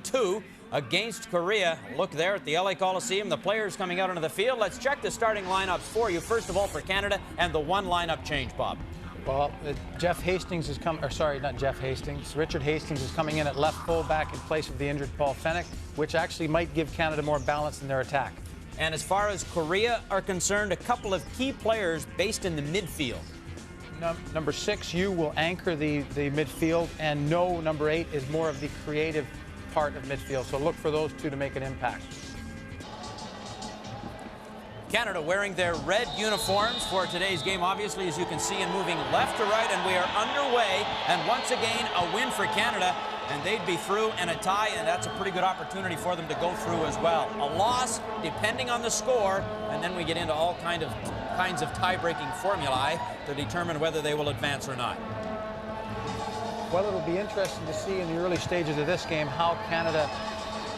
3-2 against Korea. Look there at the LA Coliseum, the players coming out onto the field. Let's check the starting lineups for you. First of all, for Canada, and the one lineup change, Bob. Well, Jeff Hastings is coming, or sorry, not Jeff Hastings. Richard Hastings is coming in at left fullback in place of the injured Paul Fenech, which actually might give Canada more balance in their attack. And as far as Korea are concerned, a couple of key players based in the midfield. Number 6, you will anchor the midfield, and number 8 is more of the creative part of midfield. So look for those two to make an impact. Canada wearing their red uniforms for today's game, obviously, as you can see, and moving left to right, and we are underway. And once again, a win for Canada, and they'd be through, and a tie, and that's a pretty good opportunity for them to go through as well. A loss, depending on the score, and then we get into all kinds of tie-breaking formulae to determine whether they will advance or not. Well, it'll be interesting to see in the early stages of this game how Canada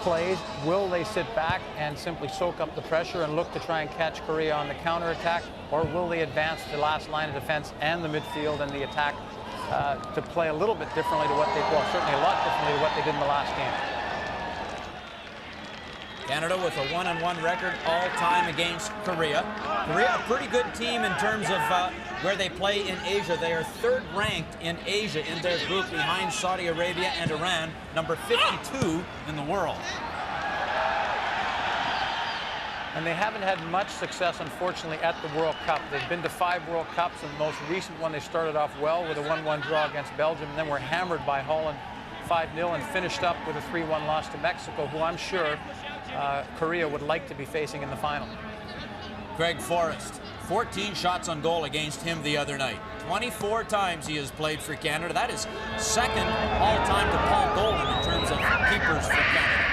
plays. Will they sit back and simply soak up the pressure and look to try and catch Korea on the counterattack, or will they advance the last line of defense and the midfield and the attack to play a little bit differently to what they, well, certainly a lot differently to what they did in the last game? Canada with a 1-1 record all-time against Korea. Korea, a pretty good team in terms of where they play in Asia. They are third ranked in Asia in their group behind Saudi Arabia and Iran, number 52 in the world. And they haven't had much success, unfortunately, at the World Cup. They've been to 5 World Cups, and the most recent one they started off well with a 1-1 draw against Belgium, and then were hammered by Holland 5-0 and finished up with a 3-1 loss to Mexico, who I'm sure Korea would like to be facing in the final. Greg Forrest, 14 shots on goal against him the other night. 24 times he has played for Canada. That is second all-time to Paul Dolan in terms of keepers for Canada.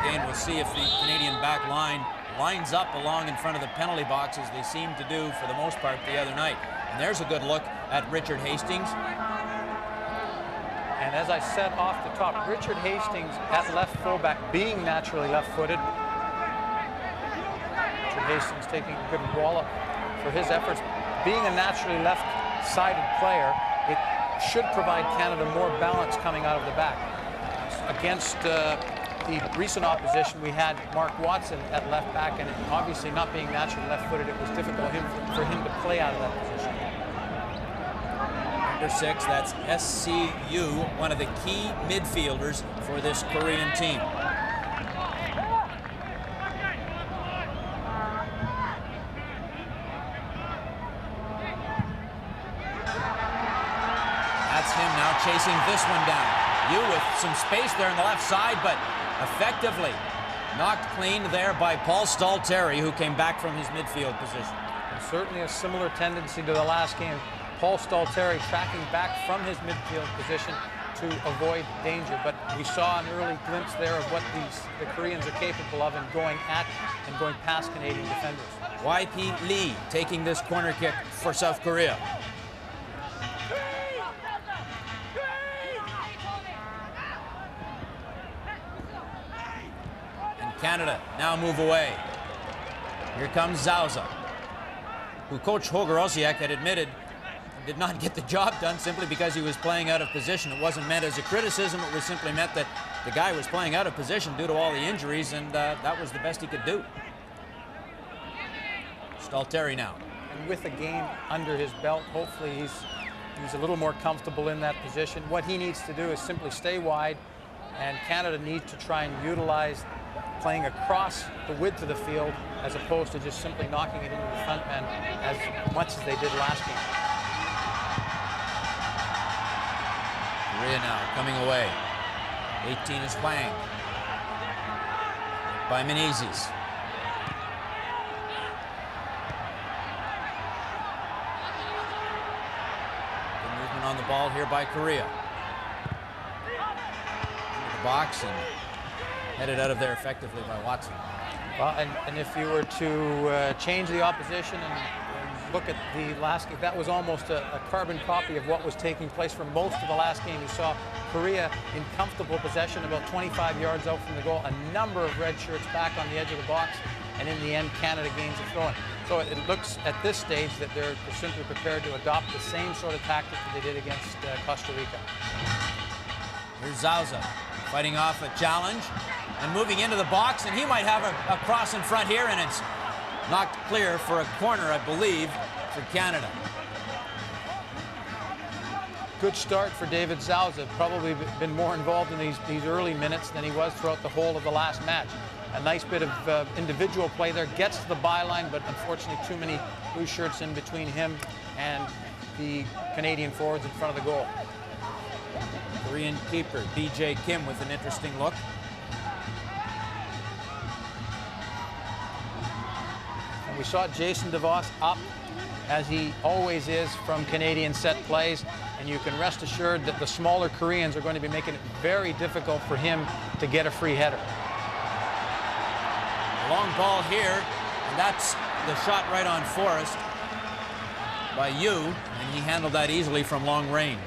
Again, we'll see if the Canadian back line lines up along in front of the penalty box as they seem to do for the most part the other night. And there's a good look at Richard Hastings. And as I said off the top, Richard Hastings at left fullback, being naturally left-footed. Richard Hastings taking a good wallop for his efforts. Being a naturally left-sided player, it should provide Canada more balance coming out of the back. Against the recent opposition, we had Mark Watson at left back, and obviously not being naturally left-footed, it was difficult for him to play out of that position. Number 6, that's SCU, one of the key midfielders for this Korean team. That's him now chasing this one down. You with some space there on the left side, but effectively knocked clean there by Paul Stalteri, who came back from his midfield position. And certainly a similar tendency to the last game. Paul Stalteri tracking back from his midfield position to avoid danger. But we saw an early glimpse there of what the Koreans are capable of in going at and going past Canadian defenders. YP Lee taking this corner kick for South Korea. Canada now move away. Here comes Zauza, who Coach Hogorosiak had admitted did not get the job done simply because he was playing out of position. It wasn't meant as a criticism. It was simply meant that the guy was playing out of position due to all the injuries, and that was the best he could do. Stalteri now. And with a game under his belt, hopefully he's a little more comfortable in that position. What he needs to do is simply stay wide, and Canada needs to try and utilize playing across the width of the field as opposed to just simply knocking it into the front man as much as they did last game. Korea now coming away. 18 is Hwang. By Menezes. Good movement on the ball here by Korea. Into the box and headed out of there effectively by Watson. Well, and if you were to change the opposition and look at the last game, that was almost a carbon copy of what was taking place for most of the last game. You saw Korea in comfortable possession about 25 yards out from the goal, a number of red shirts back on the edge of the box, and in the end, Canada gains a throw-in. So it looks at this stage that they're simply prepared to adopt the same sort of tactic that they did against Costa Rica. Here's Zauza fighting off a challenge and moving into the box, and he might have a cross in front here, and it's knocked clear for a corner, I believe, for Canada. Good start for David Zauza. Probably been more involved in these early minutes than he was throughout the whole of the last match. A nice bit of individual play there. Gets to the byline, but unfortunately too many blue shirts in between him and the Canadian forwards in front of the goal. Korean keeper BJ Kim with an interesting look. And we saw Jason DeVos up, as he always is, from Canadian set plays, and you can rest assured that the smaller Koreans are going to be making it very difficult for him to get a free header. Long ball here, and that's the shot right on Forrest by Yu, and he handled that easily from long range.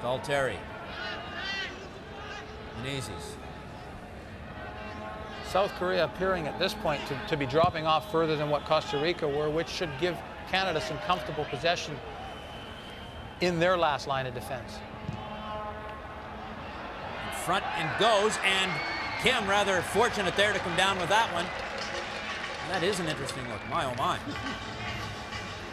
Stalteri. Menezes. South Korea appearing at this point to be dropping off further than what Costa Rica were, which should give Canada some comfortable possession in their last line of defense. In front and goes, and Kim rather fortunate there to come down with that one. And that is an interesting look, my oh my.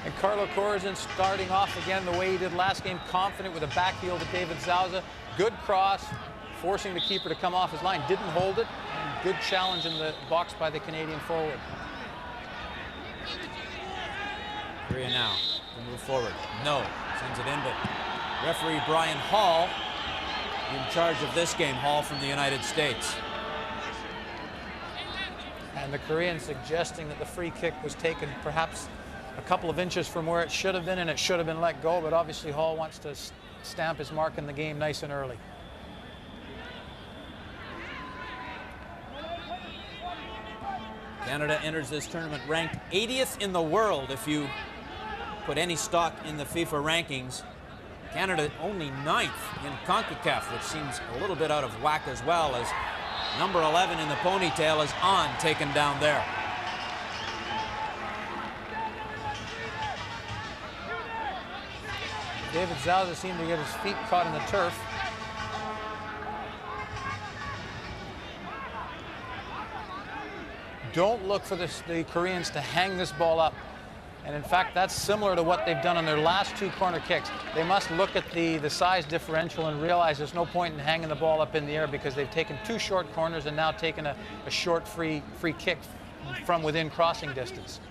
And Carlo Corazon starting off again the way he did last game, confident with a back heel to David Zauza. Good cross, forcing the keeper to come off his line. Didn't hold it, and good challenge in the box by the Canadian forward. Korea now to move forward. No, sends it in, but referee Brian Hall in charge of this game. Hall from the United States. And the Koreans suggesting that the free kick was taken perhaps a couple of inches from where it should have been, and it should have been let go, but obviously Hall wants to stamp his mark in the game nice and early. Canada enters this tournament ranked 80th in the world if you put any stock in the FIFA rankings. Canada only 9th in CONCACAF, which seems a little bit out of whack as well, as number 11 in the ponytail is on, taken down there. David Zauza seemed to get his feet caught in the turf. Don't look for the Koreans to hang this ball up. And in fact, that's similar to what they've done on their last two corner kicks. They must look at the size differential and realize there's no point in hanging the ball up in the air, because they've taken two short corners and now taken a short free kick from within crossing distance.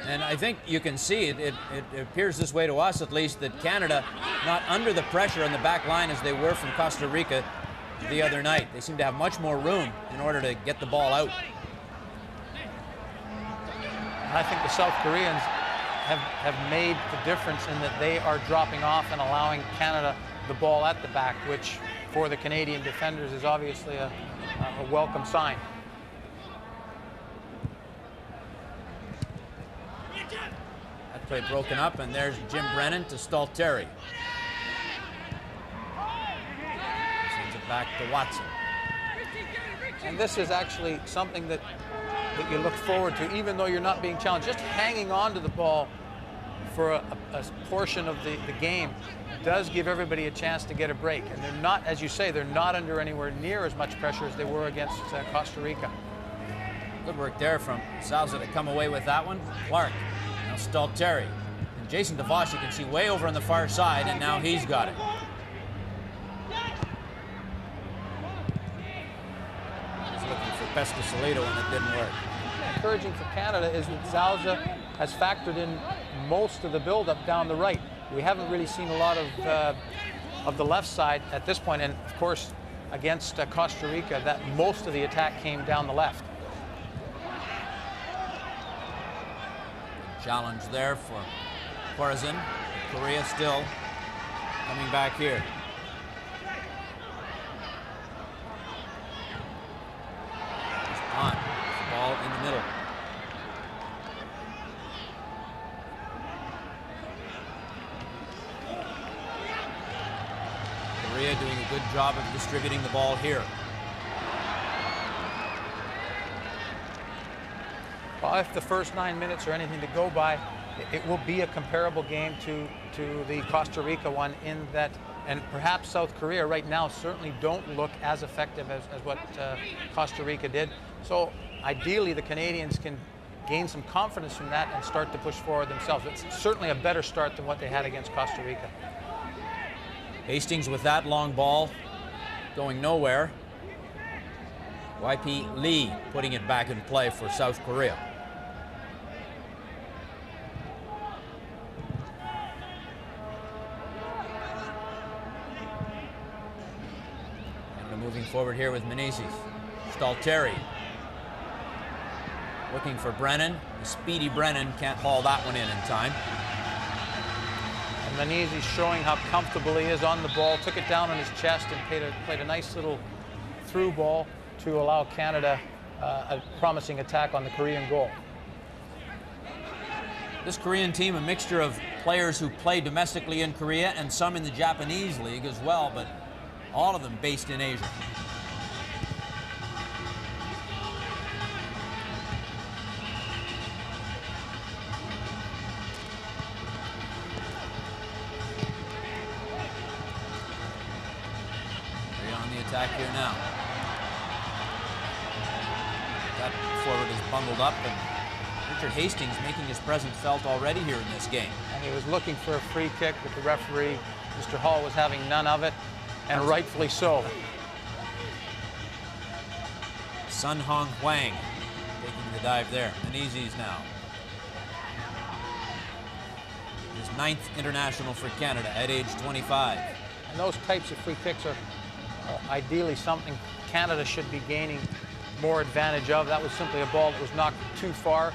And I think you can see it appears this way to us, at least, that Canada not under the pressure on the back line as they were from Costa Rica the other night. They seem to have much more room in order to get the ball out. I think the South Koreans have made the difference in that they are dropping off and allowing Canada the ball at the back, which for the Canadian defenders is obviously a welcome sign. That play broken up, and there's Jim Brennan to Stalteri. Sends it back to Watson. And this is actually something that you look forward to, even though you're not being challenged. Just hanging on to the ball for a portion of the game does give everybody a chance to get a break. And they're not, as you say, they're not under anywhere near as much pressure as they were against Costa Rica. Good work there from Zauza to come away with that one. Clark, now Stalteri. And Jason DeVos, you can see way over on the far side, and now he's got it. He's looking for Pescasolido, and it didn't work. Encouraging for Canada is that Zauza has factored in most of the build-up down the right. We haven't really seen a lot of the left side at this point, and of course against Costa Rica, that most of the attack came down the left. Challenge there for Corazon. Korea still coming back here. Just on. The ball in the middle. Korea doing a good job of distributing the ball here. Well, if the first 9 minutes are anything to go by, it will be a comparable game to the Costa Rica one, in that, and perhaps South Korea right now certainly don't look as effective as what Costa Rica did. So ideally the Canadians can gain some confidence from that and start to push forward themselves. It's certainly a better start than what they had against Costa Rica. Hastings with that long ball, going nowhere. YP Lee putting it back in play for South Korea. And moving forward here with Menezes. Stalteri looking for Brennan. The speedy Brennan can't haul that one in time. And Menezes showing how comfortable he is on the ball, took it down on his chest and played a nice little through ball to allow Canada a promising attack on the Korean goal. This Korean team, a mixture of players who play domestically in Korea and some in the Japanese league as well, but all of them based in Asia. Attack here now. That forward is bundled up, and Richard Hastings making his presence felt already here in this game. And he was looking for a free kick, but the referee, Mr. Hall, was having none of it, and rightfully so. Sun Hong Hwang taking the dive there. Menezes now. His 9th international for Canada at age 25. And those types of free kicks are ideally something Canada should be gaining more advantage of. That was simply a ball that was knocked too far.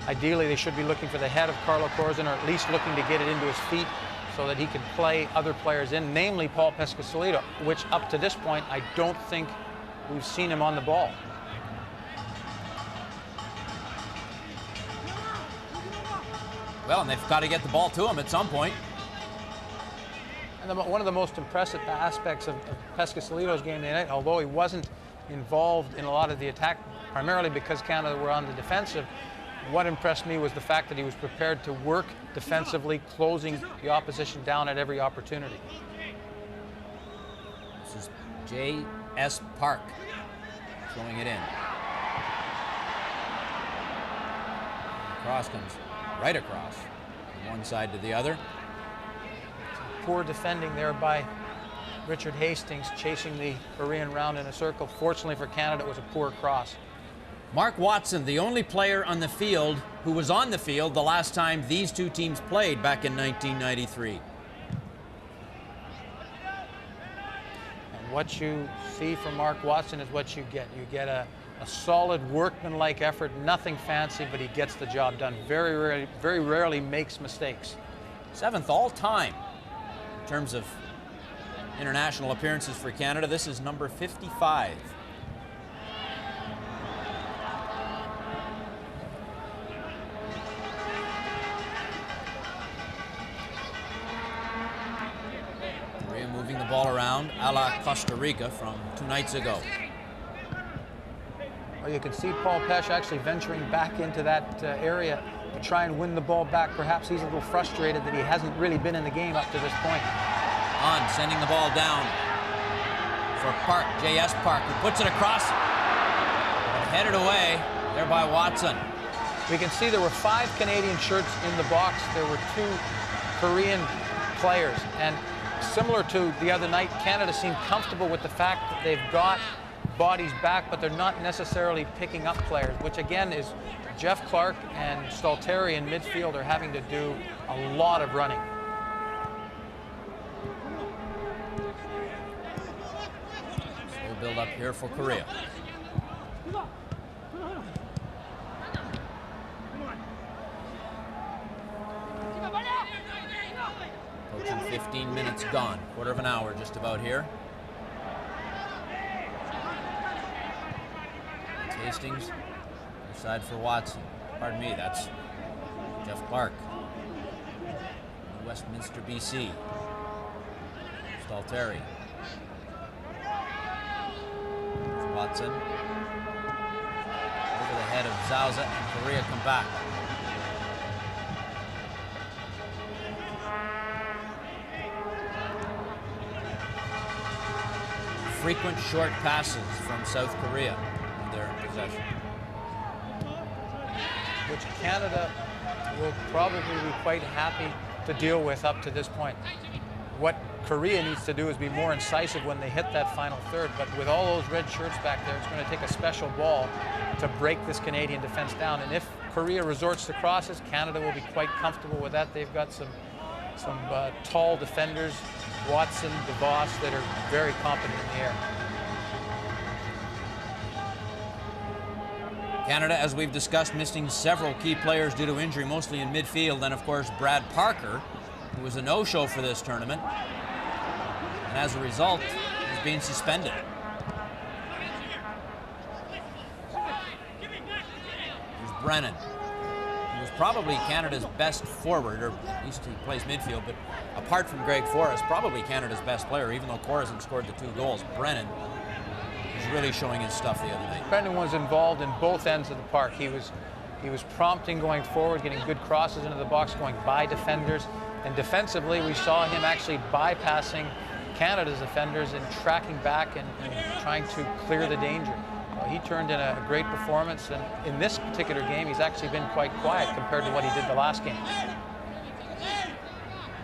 Ideally, they should be looking for the head of Carlo Corzin, or at least looking to get it into his feet so that he can play other players in, namely Paul Pescasolido, which up to this point, I don't think we've seen him on the ball. Well, and they've got to get the ball to him at some point. And one of the most impressive aspects of Pescasolido's game tonight, although he wasn't involved in a lot of the attack, primarily because Canada were on the defensive, what impressed me was the fact that he was prepared to work defensively, closing the opposition down at every opportunity. This is J.S. Park throwing it in. Cross comes right across from one side to the other. Poor defending there by Richard Hastings, chasing the Korean round in a circle. Fortunately for Canada, it was a poor cross. Mark Watson, the only player on the field who was on the field the last time these two teams played back in 1993. And what you see from Mark Watson is what you get. You get a solid workmanlike effort, nothing fancy, but he gets the job done. Very rarely makes mistakes. 7th all-time in terms of international appearances for Canada. This is number 55. Korea moving the ball around a la Costa Rica from 2 nights ago. Well, you can see Paul Pesch actually venturing back into that area to try and win the ball back. Perhaps he's a little frustrated that he hasn't really been in the game up to this point. On, sending the ball down for Park, J.S. Park, who puts it across and headed away there by Watson. We can see there were 5 Canadian shirts in the box. There were 2 Korean players. And similar to the other night, Canada seemed comfortable with the fact that they've got bodies back, but they're not necessarily picking up players, which again is Jeff Clark and Stalteri in midfield are having to do a lot of running. Slow build up here for Korea. Approaching 15 minutes gone, quarter of an hour just about here. It's Hastings, other side for Watson. Pardon me, that's Jeff Clark. Westminster, BC. Stalteri. Watson. Over the head of Zauza, and Korea come back. Frequent short passes from South Korea in their possession. Which Canada will probably be quite happy to deal with up to this point. What Korea needs to do is be more incisive when they hit that final third, but with all those red shirts back there, it's going to take a special ball to break this Canadian defense down. And if Korea resorts to crosses, Canada will be quite comfortable with that. They've got some tall defenders, Watson, DeVos, that are very competent in the air. Canada, as we've discussed, missing several key players due to injury, mostly in midfield, and of course Brad Parker, who was a no-show for this tournament, and as a result, he's being suspended. Here's Brennan, who was probably Canada's best forward, or at least he plays midfield, but apart from Greg Forrest, probably Canada's best player, even though Corazon scored the 2 goals. Brennan is really showing his stuff the other night. Brennan was involved in both ends of the park. He was prompting going forward, getting good crosses into the box, going by defenders. And defensively, we saw him actually bypassing Canada's defenders and tracking back and trying to clear the danger. He turned in a great performance, and in this particular game, he's actually been quite quiet compared to what he did the last game.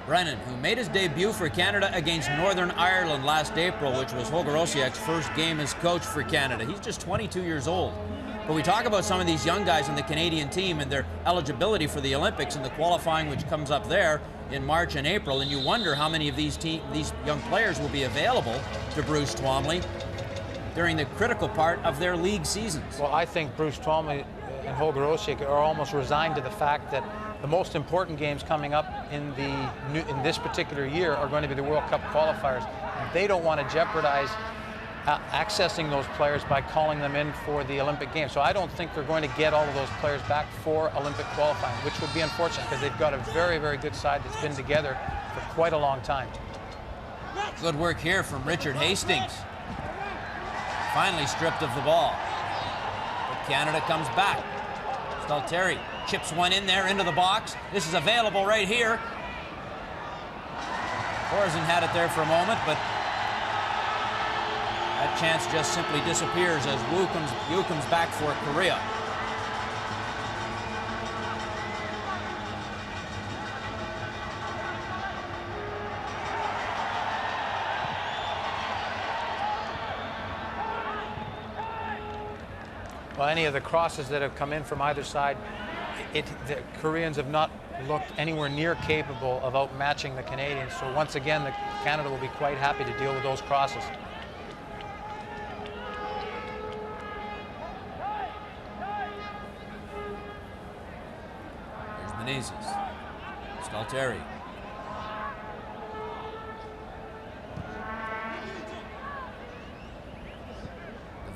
Brennan, who made his debut for Canada against Northern Ireland last April, which was Holger Osiek's first game as coach for Canada. He's just 22 years old. But we talk about some of these young guys on the Canadian team and their eligibility for the Olympics and the qualifying which comes up there in March and April, and you wonder how many of these young players will be available to Bruce Twomley during the critical part of their league seasons. Well, I think Bruce Twomley and Holger Osiek are almost resigned to the fact that the most important games coming up in this particular year are going to be the World Cup qualifiers. They don't want to jeopardize accessing those players by calling them in for the Olympic Games. So I don't think they're going to get all of those players back for Olympic qualifying, which would be unfortunate because they've got a very, very good side that's been together for quite a long time. Good work here from Richard Hastings. Finally stripped of the ball. But Canada comes back. Stalteri chips one in there into the box. This is available right here. Corazon had it there for a moment, but that chance just simply disappears as Wu comes back for Korea. Well, any of the crosses that have come in from either side, the Koreans have not looked anywhere near capable of outmatching the Canadians. So once again, Canada will be quite happy to deal with those crosses. Here's Menezes. Stalteri.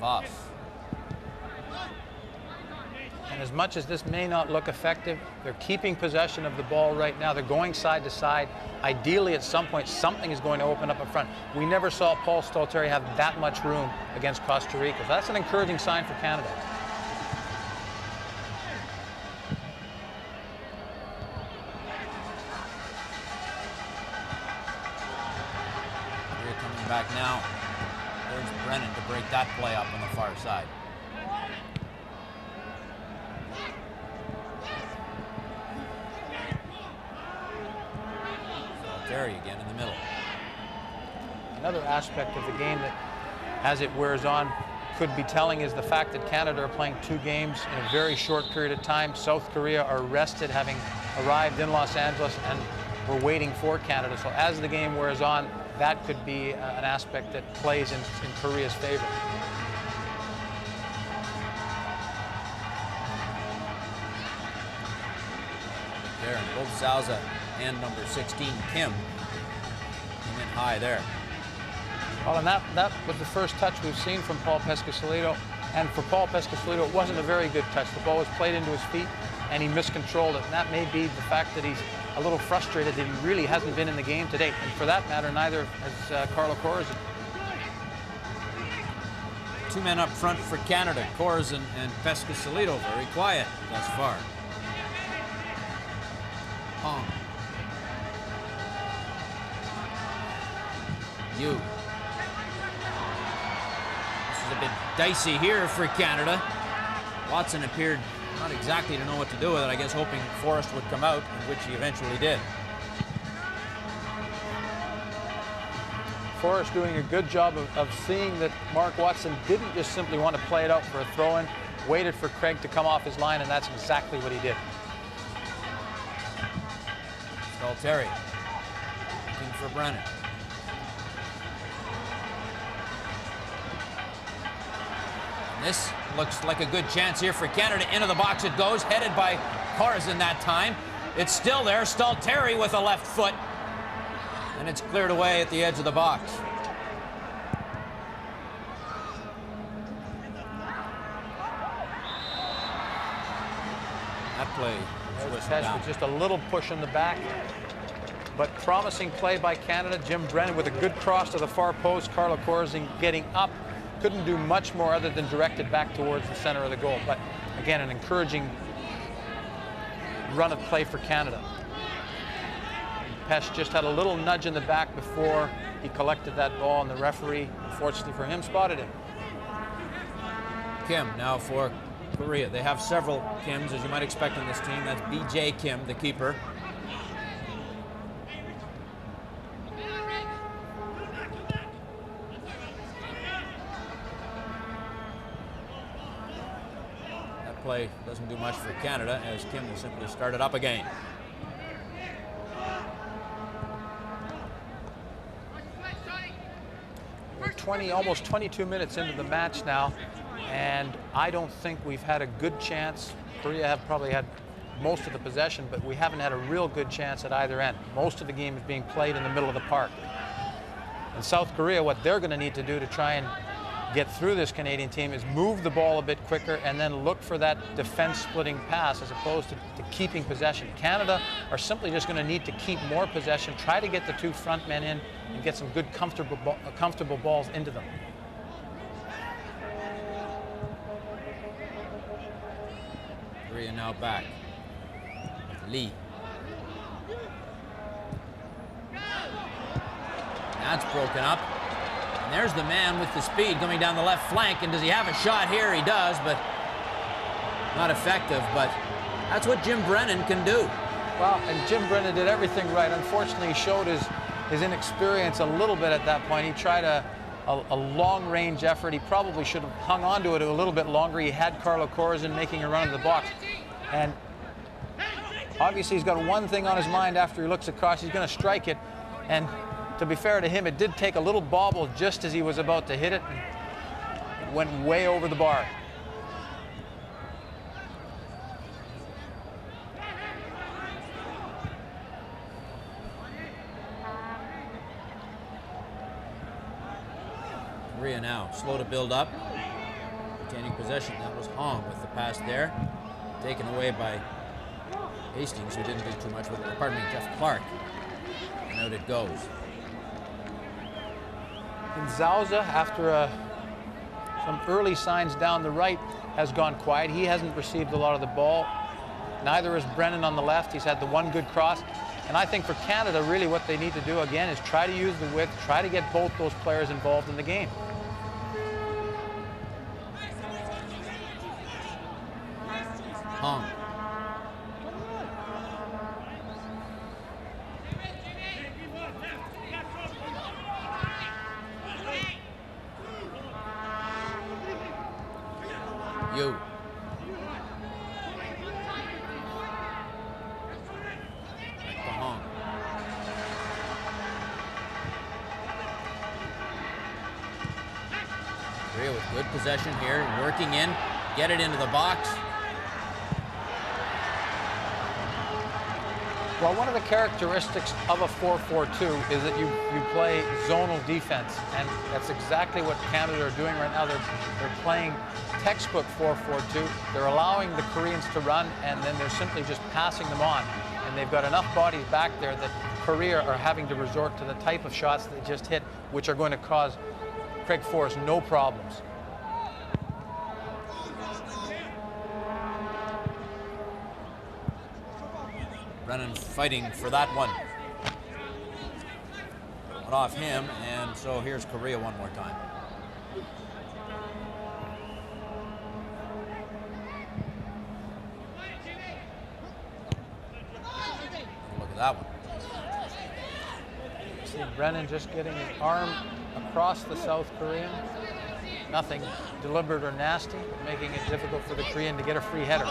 DeVos. And as much as this may not look effective, they're keeping possession of the ball right now. They're going side to side. Ideally, at some point, something is going to open up in front. We never saw Paul Stalteri have that much room against Costa Rica. So that's an encouraging sign for Canada. Here coming back now. There's Brennan to break that play up on the far side. Again in the middle. Another aspect of the game that, as it wears on, could be telling is the fact that Canada are playing 2 games in a very short period of time. South Korea are rested, having arrived in Los Angeles, and we're waiting for Canada. So as the game wears on, that could be an aspect that plays in Korea's favor. There, both Zauza and number 16, Kim, came in high there. Well, and that was the first touch we've seen from Paul Pescasolido. And for Paul Pescasolido, it wasn't a very good touch. The ball was played into his feet, and he miscontrolled it. And that may be the fact that he's a little frustrated that he really hasn't been in the game to date. And for that matter, neither has Carlo Corazon. two men up front for Canada, Corzin and Pescasolido, very quiet thus far. Hong. Yu. This is a bit dicey here for Canada. Watson appeared not exactly to know what to do with it, I guess hoping Forrest would come out, which he eventually did. Forrest doing a good job of seeing that Mark Watson didn't just simply want to play it out for a throw-in, waited for Craig to come off his line, and that's exactly what he did. Stalteri looking for Brennan. And this looks like a good chance here for Canada. Into the box it goes, headed by Corzin that time. It's still there. Stalteri with a left foot. And it's cleared away at the edge of the box. That play was down. With just a little push in the back. But promising play by Canada. Jim Brennan with a good cross to the far post. Carlo Corzin getting up. Couldn't do much more other than direct it back towards the center of the goal. But again, an encouraging run of play for Canada. Pesh just had a little nudge in the back before he collected that ball, and the referee, unfortunately for him, spotted him. Kim now for Korea. They have several Kims, as you might expect on this team. That's BJ Kim, the keeper. That play doesn't do much for Canada, as Kim will simply start it up again. Almost 22 minutes into the match now, and I don't think we've had a good chance. Korea have probably had most of the possession, but we haven't had a real good chance at either end. Most of the game is being played in the middle of the park. In South Korea, what they're going to need to do to try and get through this Canadian team is move the ball a bit quicker and then look for that defense-splitting pass as opposed to keeping possession. Canada are simply just going to need to keep more possession, try to get the two front men in, and get some good, comfortable balls into them. Korea now back. Lee. That's broken up. And there's the man with the speed coming down the left flank. And does he have a shot here? He does, but not effective. But that's what Jim Brennan can do. Well, and Jim Brennan did everything right. Unfortunately, he showed his inexperience a little bit at that point. He tried a long-range effort. He probably should have hung on to it a little bit longer. He had Carlo Corzin making a run in the box. And obviously, he's got one thing on his mind after he looks across. He's going to strike it. And to be fair to him, it did take a little bobble just as he was about to hit it. It went way over the bar. Korea now slow to build up, retaining possession. That was Hong with the pass there, taken away by Hastings, who didn't do too much with it. Pardon me, Jeff Clark. And out it goes. And Zauza, after some early signs down the right, has gone quiet. He hasn't received a lot of the ball. Neither has Brennan on the left. He's had the one good cross. And I think for Canada, really what they need to do again is try to use the width, try to get both those players involved in the game. Hong. Yu. Korea with good possession here, working in, get it into the box. Well, one of the characteristics of a 4-4-2 is that you play zonal defense, and that's exactly what Canada are doing right now. They're playing textbook 4-4-2. They're allowing the Koreans to run, and then they're simply just passing them on. And they've got enough bodies back there that Korea are having to resort to the type of shots they just hit, which are going to cause Craig Forrest no problems. Brennan fighting for that one. Went off him, and so here's Korea one more time. Look at that one. See Brennan just getting his arm across the South Korean. Nothing deliberate or nasty, but making it difficult for the Korean to get a free header.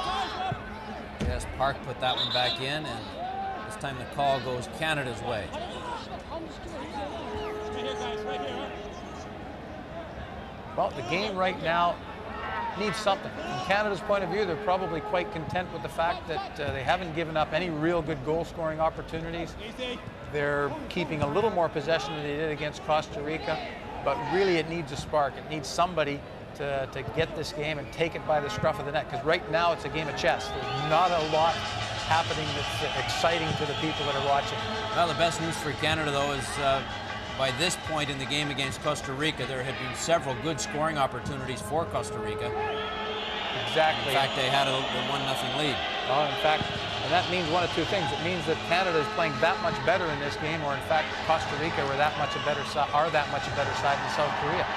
Yes, Park put that one back in, and this time the call goes Canada's way. Well, the game right now needs something. From Canada's point of view, they're probably quite content with the fact that they haven't given up any real good goal-scoring opportunities. They're keeping a little more possession than they did against Costa Rica, but really it needs a spark. It needs somebody to get this game and take it by the scruff of the neck, because right now it's a game of chess. There's not a lot happening that's exciting to the people that are watching. Well, the best news for Canada, though, is by this point in the game against Costa Rica, there had been several good scoring opportunities for Costa Rica. Exactly. In fact, they had a 1-0 lead. Oh, in fact, and that means one of two things. It means that Canada is playing that much better in this game, or in fact, Costa Rica are that much a better side than South Korea.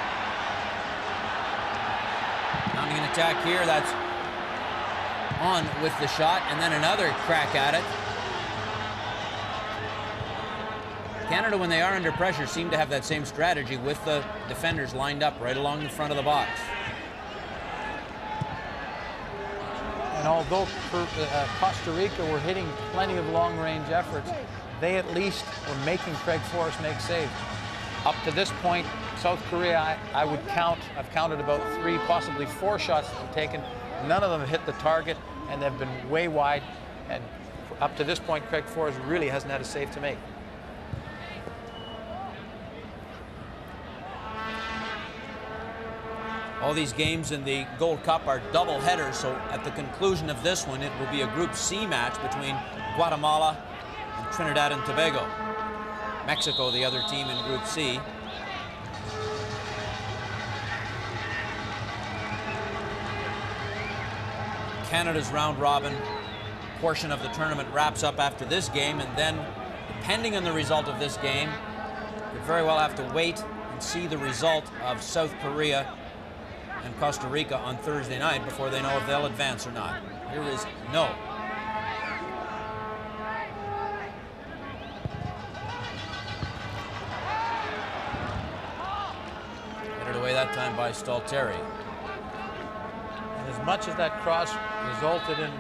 Mounting an attack here, that's on with the shot, and then another crack at it. Canada, when they are under pressure, seem to have that same strategy with the defenders lined up right along the front of the box. And although Costa Rica were hitting plenty of long-range efforts, they at least were making Craig Forrest make saves. Up to this point, South Korea, I've counted about 3, possibly 4 shots that they've taken. None of them have hit the target, and they've been way wide. And up to this point, Craig Forrest really hasn't had a save to make. All these games in the Gold Cup are double headers, so at the conclusion of this one, it will be a Group C match between Guatemala and Trinidad and Tobago. Mexico, the other team in Group C. Canada's round-robin portion of the tournament wraps up after this game, and then, depending on the result of this game, we very well have to wait and see the result of South Korea and Costa Rica on Thursday night before they know if they'll advance or not. Here is no. Headed away that time by Stalteri. And as much as that cross resulted in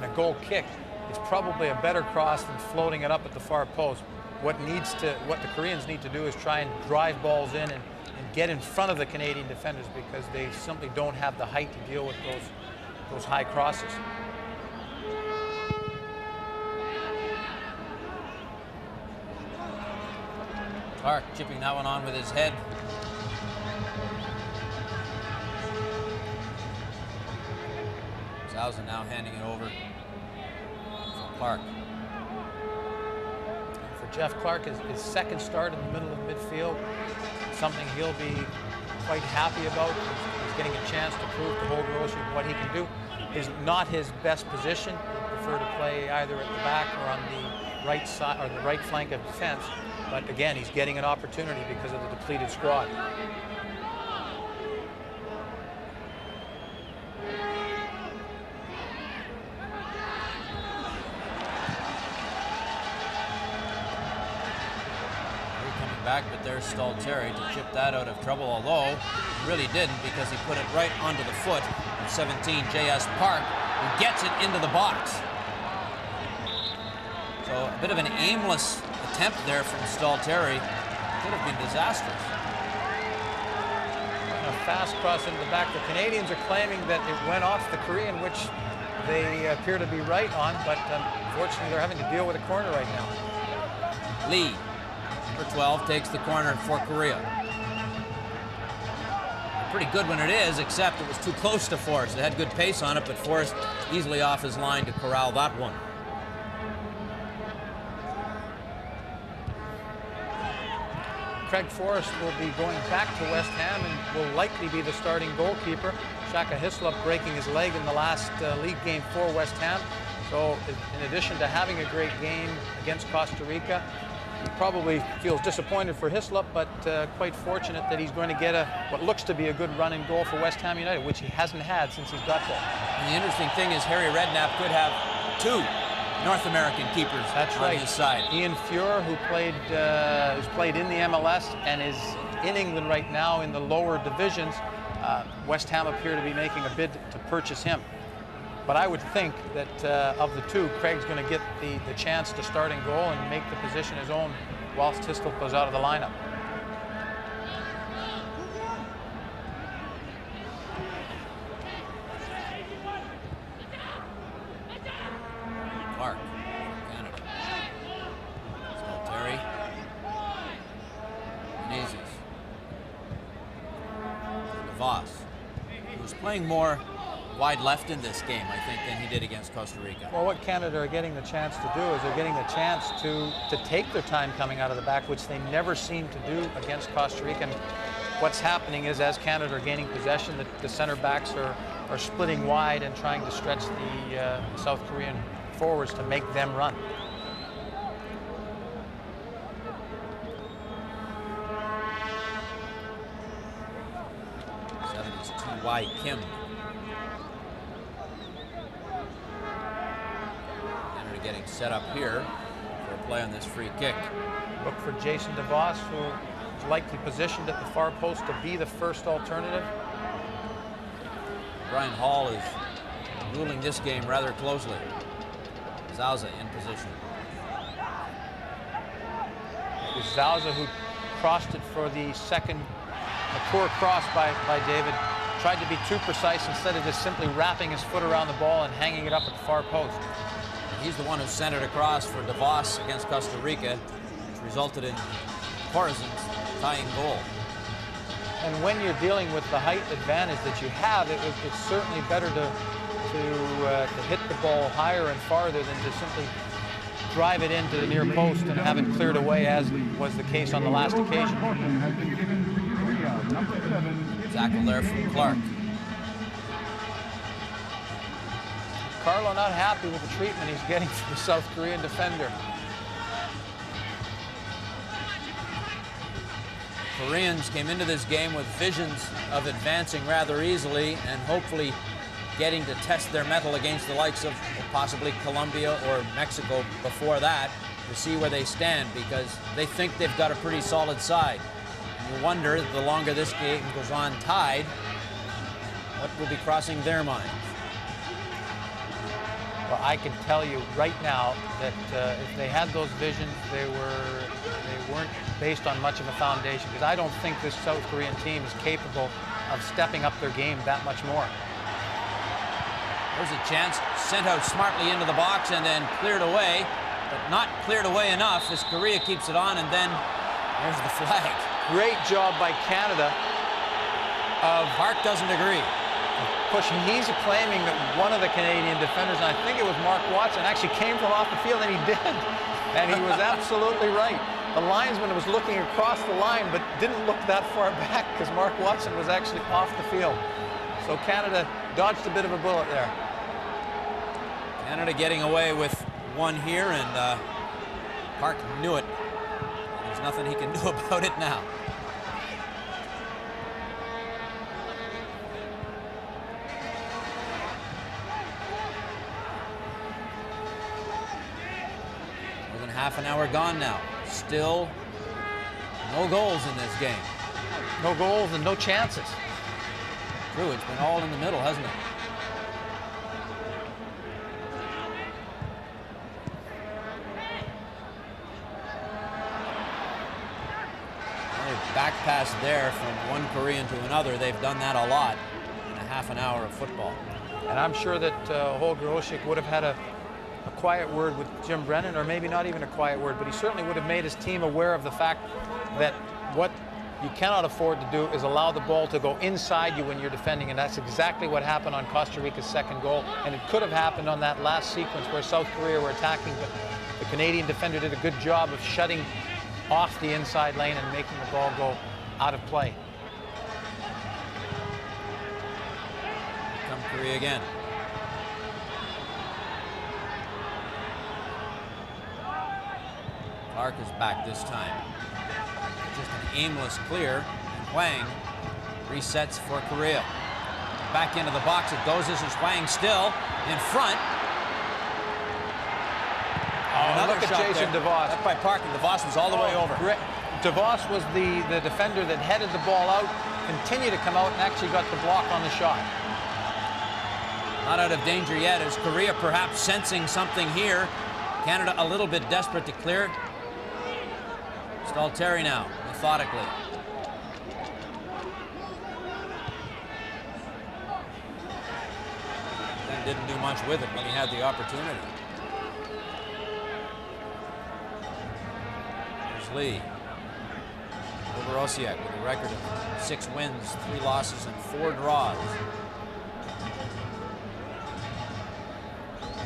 a goal kick, it's probably a better cross than floating it up at the far post. What the Koreans need to do is try and drive balls in and get in front of the Canadian defenders, because they simply don't have the height to deal with those high crosses. Clark chipping that one on with his head. Sousa now handing it over for Clark. For Jeff Clark, his second start in the middle of midfield, something he'll be quite happy about. He's getting a chance to prove to Holt Roche what he can do. Is not his best position. He'd prefer to play either at the back or on the right side or the right flank of defense. But again, he's getting an opportunity because of the depleted squad. Back, but there's Stalteri to chip that out of trouble, although he really didn't, because he put it right onto the foot of 17 J.S. Park, who gets it into the box. So a bit of an aimless attempt there from Stalteri. Could have been disastrous. A fast cross into the back. The Canadians are claiming that it went off the Korean, which they appear to be right on, but unfortunately they're having to deal with a corner right now. Lee, number 12, takes the corner for Korea. Pretty good when it is, except it was too close to Forrest. It had good pace on it, but Forrest easily off his line to corral that one. Craig Forrest will be going back to West Ham and will likely be the starting goalkeeper. Shaka Hislop breaking his leg in the last league game for West Ham. So in addition to having a great game against Costa Rica, he probably feels disappointed for Hislop, but quite fortunate that he's going to get what looks to be a good run and goal for West Ham United, which he hasn't had since he's got there. And the interesting thing is Harry Redknapp could have 2 North American keepers on his side. Ian Fuhr, who's played in the MLS and is in England right now in the lower divisions. West Ham appear to be making a bid to purchase him. But I would think that of the 2, Craig's going to get the chance to start in goal and make the position his own whilst Hislop goes out of the lineup. Clark, Canada. Terry. Menezes. DeVos, who's playing more wide left in this game, I think, than he did against Costa Rica. Well, what Canada are getting the chance to do is they're getting the chance to take their time coming out of the back, which they never seem to do against Costa Rica. And what's happening is as Canada are gaining possession, the center backs are splitting wide and trying to stretch the South Korean forwards to make them run. Seven is too wide. Kim. Getting set up here for a play on this free kick. Look for Jason DeVos, who is likely positioned at the far post to be the first alternative. Brian Hall is ruling this game rather closely. Zauza in position. It was Zauza who crossed it for the second, a poor cross by David. Tried to be too precise instead of just simply wrapping his foot around the ball and hanging it up at the far post. He's the one who sent it across for DeVos against Costa Rica, which resulted in Corazon's tying goal. And when you're dealing with the height advantage that you have, it's certainly better to hit the ball higher and farther than to simply drive it into the near post and have it cleared away, as was the case on the last occasion. Tackle there from Clark. Carlo not happy with the treatment he's getting from the South Korean defender. Koreans came into this game with visions of advancing rather easily and hopefully getting to test their mettle against the likes of possibly Colombia or Mexico before that to see where they stand, because they think they've got a pretty solid side. And you wonder, the longer this game goes on tied, what will be crossing their minds. Well, I can tell you right now that if they had those visions, they weren't based on much of a foundation, because I don't think this South Korean team is capable of stepping up their game that much more. There's a chance, sent out smartly into the box and then cleared away, but not cleared away enough as Korea keeps it on, and then there's the flag. Great job by Canada of Park doesn't agree. pushing. He's claiming that one of the Canadian defenders, and I think it was Mark Watson, actually came from off the field, and he did. And he was absolutely right. The linesman was looking across the line, but didn't look that far back because Mark Watson was actually off the field. So Canada dodged a bit of a bullet there. Canada getting away with one here, and Park knew it. There's nothing he can do about it now. More than half an hour gone now. Still no goals in this game. No goals and no chances. True, it's been all in the middle, hasn't it? Back pass there from one Korean to another. They've done that a lot in a half an hour of football. And I'm sure that Holger Osik would have had a quiet word with Jim Brennan, or maybe not even a quiet word, but he certainly would have made his team aware of the fact that what you cannot afford to do is allow the ball to go inside you when you're defending, and that's exactly what happened on Costa Rica's second goal. And it could have happened on that last sequence where South Korea were attacking, but the Canadian defender did a good job of shutting off the inside lane and making the ball go out of play. Come Korea again. Clark is back this time. Just an aimless clear, and Hwang resets for Korea. Back into the box it goes. This is Hwang still in front. Another look at shot Jason there. DeVos. Up by Parkin. DeVos was all the way over. DeVos was the defender that headed the ball out, continued to come out, and actually got the block on the shot. Not out of danger yet, as Korea perhaps sensing something here. Canada a little bit desperate to clear. Stalteri now, methodically. Then didn't do much with it when he had the opportunity. Here's Lee. Over Osiek with a record of 6 wins, 3 losses, and 4 draws.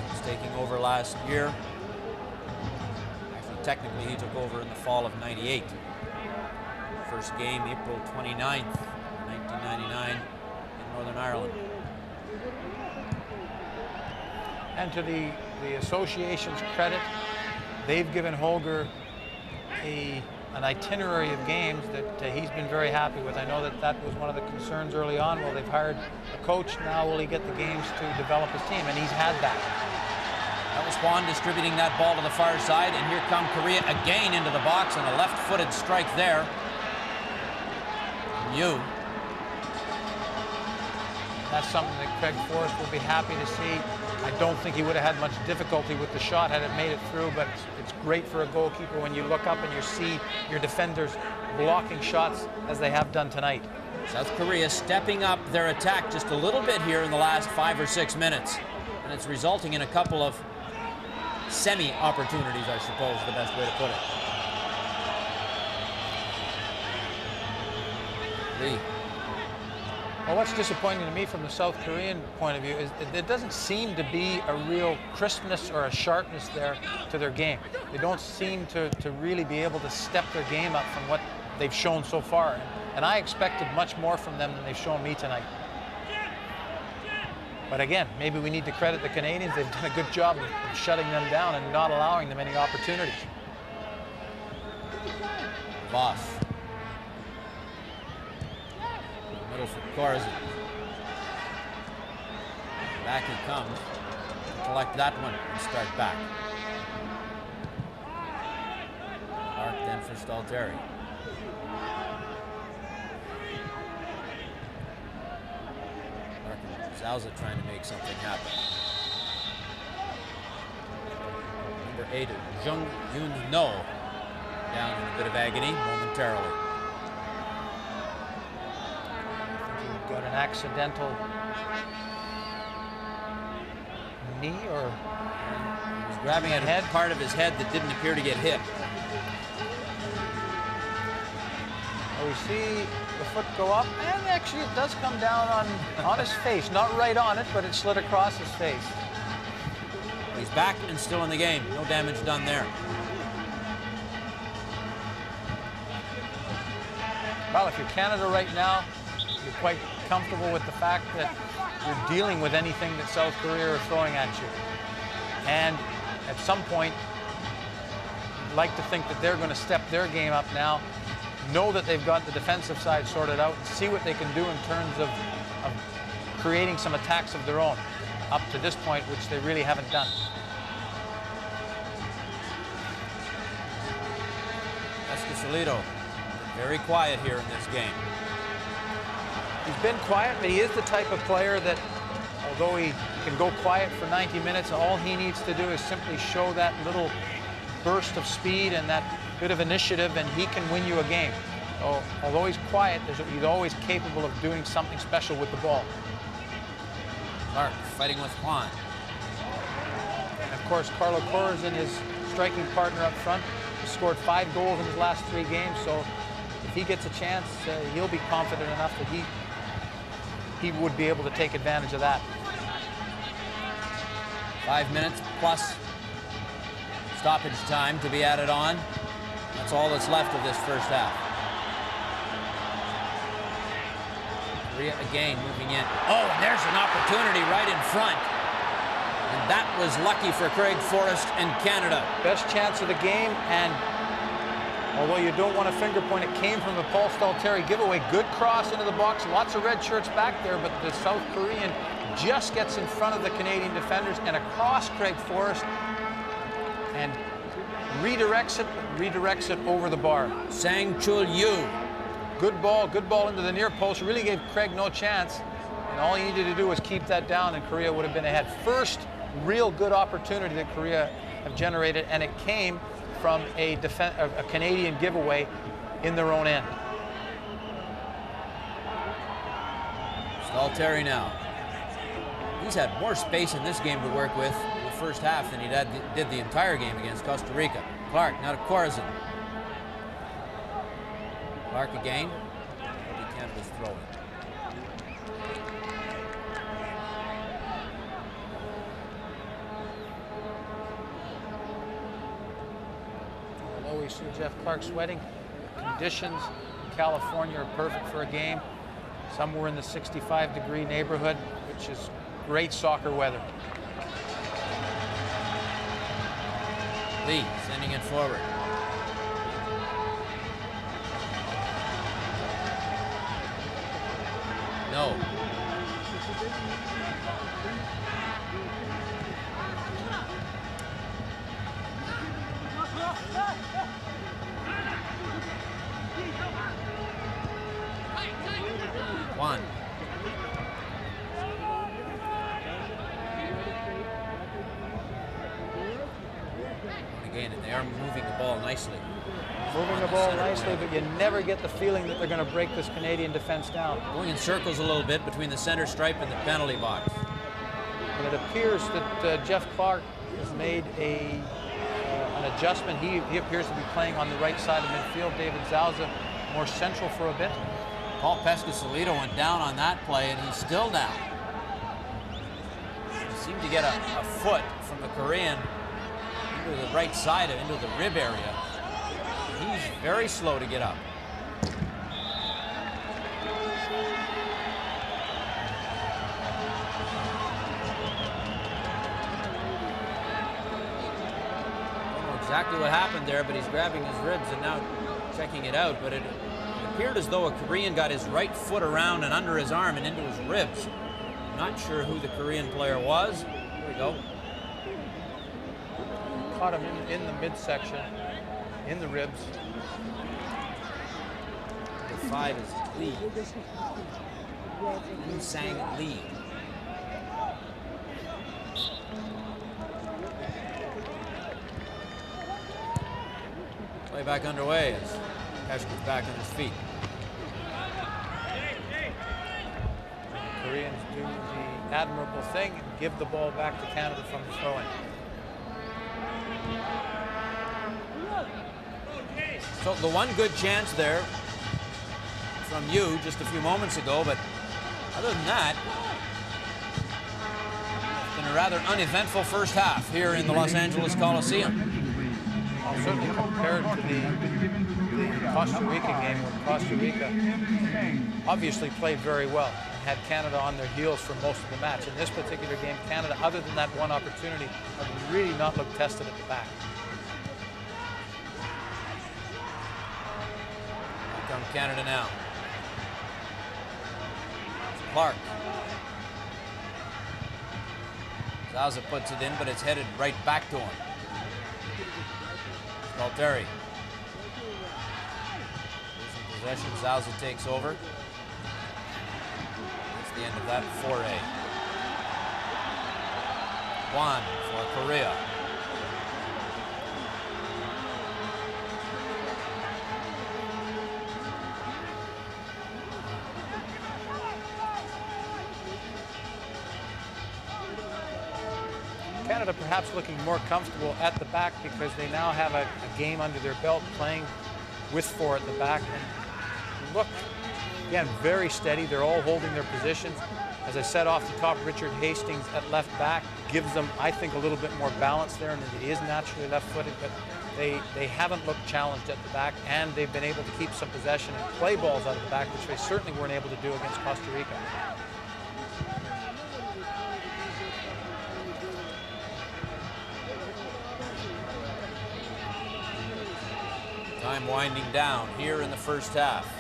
He's taking over last year. Actually, technically, he took over in the fall of '98. First game, April 29th, 1999, in Northern Ireland. And to the association's credit, they've given Holger an itinerary of games that he's been very happy with. I know that was one of the concerns early on. Well, they've hired a coach. Now will he get the games to develop his team? And he's had that. That was Juan distributing that ball to the far side. And here come Korea again into the box, and a left-footed strike there. Mew. That's something that Craig Forrest will be happy to see. I don't think he would have had much difficulty with the shot had it made it through, but it's great for a goalkeeper when you look up and you see your defenders blocking shots as they have done tonight. South Korea stepping up their attack just a little bit here in the last 5 or 6 minutes. And it's resulting in a couple of semi-opportunities, I suppose, is the best way to put it. Lee. Well, what's disappointing to me from the South Korean point of view is that there doesn't seem to be a real crispness or a sharpness there to their game. They don't seem to really be able to step their game up from what they've shown so far. And I expected much more from them than they've shown me tonight. But again, maybe we need to credit the Canadians. They've done a good job of shutting them down and not allowing them any opportunities. Voss. Middle for Korz. Back he comes. Collect that one and start back. Clark then for Stalteri. Zauza trying to make something happen. Number 8, Jung Yoon No, down in a bit of agony momentarily. Got an accidental knee, or he was grabbing at a part of his head that didn't appear to get hit. Oh, we see the foot go up, and actually it does come down on his face. Not right on it, but it slid across his face. He's back and still in the game. No damage done there. Well, if you're Canada right now, you're quite comfortable with the fact that you're dealing with anything that South Korea are throwing at you. And at some point, you'd like to think that they're going to step their game up now, know that they've got the defensive side sorted out, and see what they can do in terms of creating some attacks of their own up to this point, which they really haven't done. Escasolido, very quiet here in this game. He's been quiet, but he is the type of player that, although he can go quiet for 90 minutes, all he needs to do is simply show that little burst of speed and that bit of initiative, and he can win you a game. So, although he's quiet, he's always capable of doing something special with the ball. Clark fighting with Juan. And of course, Carlo Korz and his striking partner up front has scored 5 goals in his last 3 games, so if he gets a chance, he'll be confident enough that he would be able to take advantage of that. 5 minutes plus stoppage time to be added on. That's all that's left of this first half. Korea again moving in. Oh, and there's an opportunity right in front. And that was lucky for Craig Forrest and Canada. Best chance of the game, and Although you don't want a finger point, it came from the Paul Stalteri giveaway. Good cross into the box. Lots of red shirts back there, but the South Korean just gets in front of the Canadian defenders and across Craig Forrest and redirects it over the bar. Sang Chul Yu. Good ball into the near post. Really gave Craig no chance. And all he needed to do was keep that down and Korea would have been ahead. First real good opportunity that Korea have generated, and it came from a Canadian giveaway in their own end. Stalteri now. He's had more space in this game to work with in the first half than he did the entire game against Costa Rica. Clark now to Corazon. Clark again. Canada's throwing. Although we see Jeff Clark sweating, conditions in California are perfect for a game. Somewhere in the 65-degree neighborhood, which is great soccer weather. Lee sending it forward. No. One. Again, and they are moving the ball nicely. Moving the ball nicely, but you never get the feeling that they're going to break this Canadian defense down. Going in circles a little bit between the center stripe and the penalty box. And it appears that Jeff Clark has made an adjustment. He appears to be playing on the right side of midfield. David Zauza more central for a bit. Paul Pescasolido went down on that play, and he's still down. He seemed to get a foot from the Korean into the right side, into the rib area. He's very slow to get up. Don't know exactly what happened there, but he's grabbing his ribs and now checking it out. But it appeared as though a Korean got his right foot around and under his arm and into his ribs. Not sure who the Korean player was. Here we go. Caught him in the midsection, in the ribs. Number 5 is Lee. Yu Sang Lee. Play back underway as Pesh gets back on his feet. Koreans do the admirable thing and give the ball back to Canada from the throw-in. So the one good chance there from Yu just a few moments ago, but other than that, it's been a rather uneventful first half here in the Los Angeles Coliseum. Well, certainly compared to the Costa Rica game, where Costa Rica obviously played very well and had Canada on their heels for most of the match. In this particular game, Canada, other than that one opportunity, have really not looked tested at the back. Here comes Canada now. It's Clark. Zauza puts it in, but it's headed right back to him. Stalteri. Losing possession, Zauza takes over. That's the end of that foray. Juan for Korea. Canada perhaps looking more comfortable at the back because they now have a game under their belt playing with 4 at the back. And look, again, very steady. They're all holding their positions. As I said off the top, Richard Hastings at left back gives them, I think, a little bit more balance there, and he is naturally left-footed, but they haven't looked challenged at the back, and they've been able to keep some possession and play balls out of the back, which they certainly weren't able to do against Costa Rica. Time winding down here in the first half.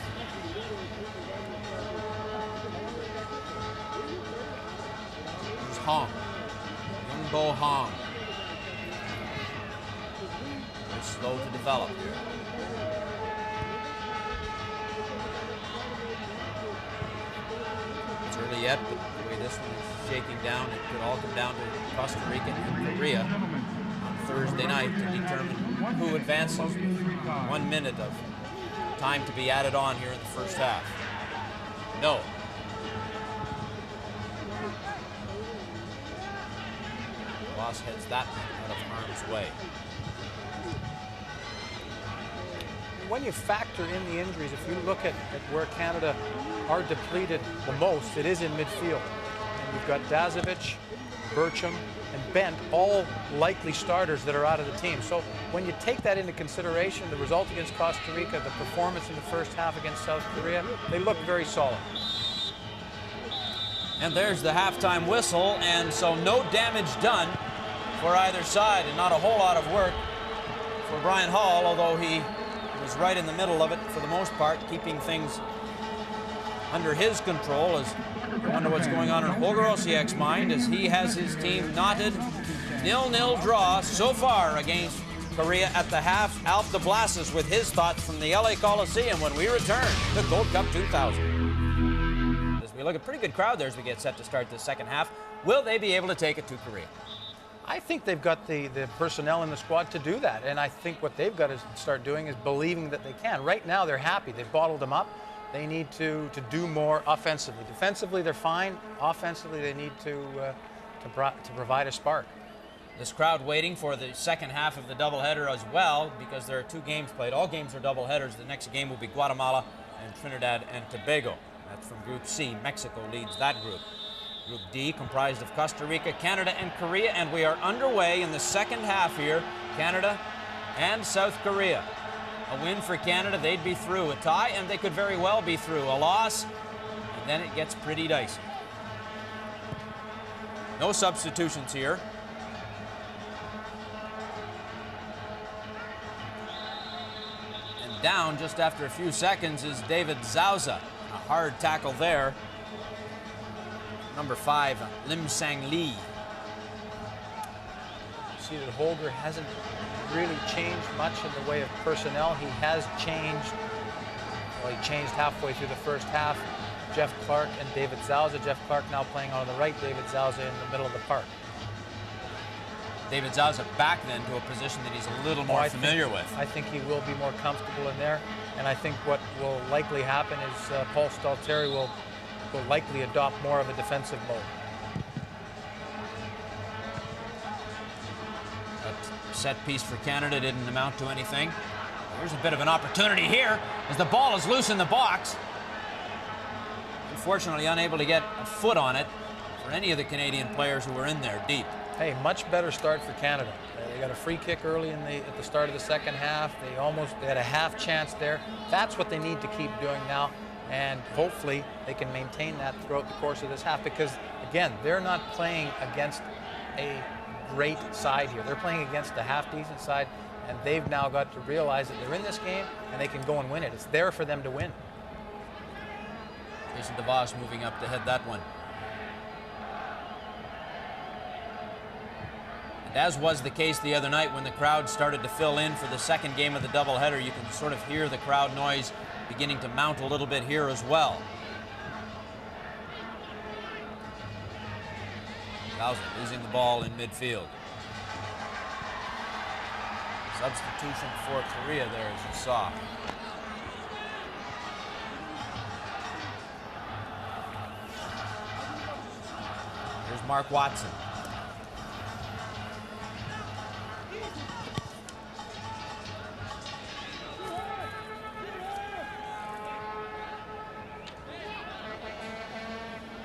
Here's Hong. Young Bo Hong. Very slow to develop here. It's early yet, but the way this one is shaking down, it could all come down to Costa Rica and Korea on Thursday night to determine who advances. 1 minute of time to be added on here in the first half. No. Loss heads that out of harm's way. When you factor in the injuries, if you look at where Canada are depleted the most, it is in midfield. And you've got Dazovic, Burcham, and Bent, all likely starters that are out of the team. So when you take that into consideration, the result against Costa Rica, the performance in the first half against South Korea, they look very solid. And there's the halftime whistle, and so no damage done for either side, and not a whole lot of work for Brian Hall, although he was right in the middle of it for the most part, keeping things under his control. As I wonder what's going on in Holger Osiek's mind as he has his team knotted 0-0 draw so far against Korea at the half. Alf de Blasis with his thoughts from the LA Coliseum when we return to Gold Cup 2000. As we look at a pretty good crowd there as we get set to start the second half. Will they be able to take it to Korea? I think they've got the personnel in the squad to do that. And I think what they've got to start doing is believing that they can. Right now, they're happy. They've bottled them up. They need to do more offensively. Defensively, they're fine. Offensively, they need to provide a spark. This crowd waiting for the second half of the doubleheader as well, because there are 2 games played. All games are doubleheaders. The next game will be Guatemala and Trinidad and Tobago. That's from Group C. Mexico leads that group. Group D, comprised of Costa Rica, Canada, and Korea, and we are underway in the second half here. Canada and South Korea. A win for Canada, they'd be through. A tie, and they could very well be through. A loss, and then it gets pretty dicey. No substitutions here. And down just after a few seconds is David Zauza. A hard tackle there. Number 5, Lim Sang Lee. You see that Holger hasn't really changed much in the way of personnel. He has changed, well, he changed halfway through the first half. Jeff Clark and David Zauza. Jeff Clark now playing on the right, David Zauza in the middle of the park. David Zauza back then to a position that he's a little more familiar with. I think he will be more comfortable in there. And I think what will likely happen is Paul Stalteri will likely adopt more of a defensive mode. That set piece for Canada didn't amount to anything. There's a bit of an opportunity here as the ball is loose in the box. Unfortunately, unable to get a foot on it for any of the Canadian players who were in there deep. Hey, much better start for Canada. They got a free kick early at the start of the second half. They had a half chance there. That's what they need to keep doing now. And hopefully they can maintain that throughout the course of this half, because again, they're not playing against a great side here. They're playing against a half-decent side, and they've now got to realize that they're in this game and they can go and win it. It's there for them to win. Jason DeVos moving up to head that one. And as was the case the other night when the crowd started to fill in for the second game of the doubleheader, you can sort of hear the crowd noise beginning to mount a little bit here as well. Zauza losing the ball in midfield. Substitution for Korea there, as you saw. Here's Mark Watson.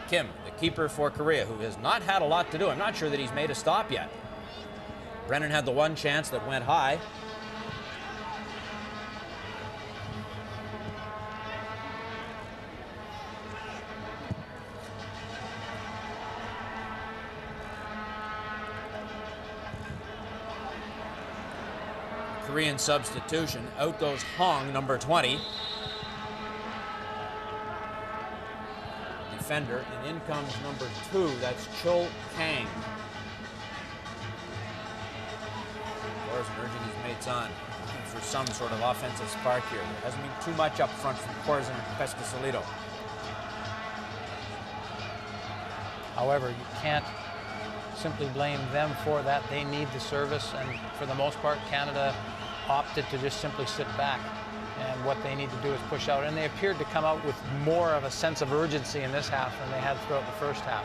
Kim, the keeper for Korea, who has not had a lot to do. I'm not sure that he's made a stop yet. Brennan had the one chance that went high. Korean substitution. Out goes Hong, number 20. Defender, and in comes number 2. That's Cho Kang. Korsen urging his mates on, looking for some sort of offensive spark here. There hasn't been too much up front from Korsen and Pescasolido. However, you can't simply blame them for that. They need the service, and for the most part, Canada opted to just simply sit back. And what they need to do is push out. And they appeared to come out with more of a sense of urgency in this half than they had throughout the first half.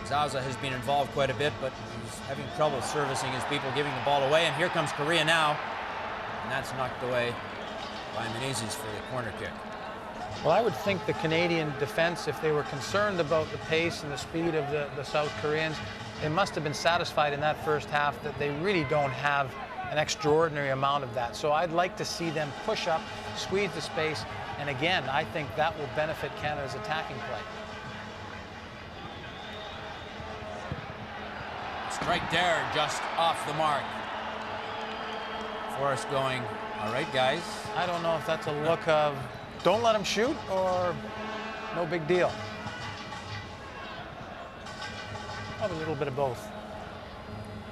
Zaza has been involved quite a bit, but he's having trouble servicing his people, giving the ball away. And here comes Korea now. And that's knocked away by Menezes for the corner kick. Well, I would think the Canadian defense, if they were concerned about the pace and the speed of the South Koreans, they must have been satisfied in that first half that they really don't have an extraordinary amount of that. So I'd like to see them push up, squeeze the space, and again, I think that will benefit Canada's attacking play. Strike there, just off the mark. Forrest going, all right, guys. I don't know if that's a look of don't let them shoot or no big deal. Probably a little bit of both.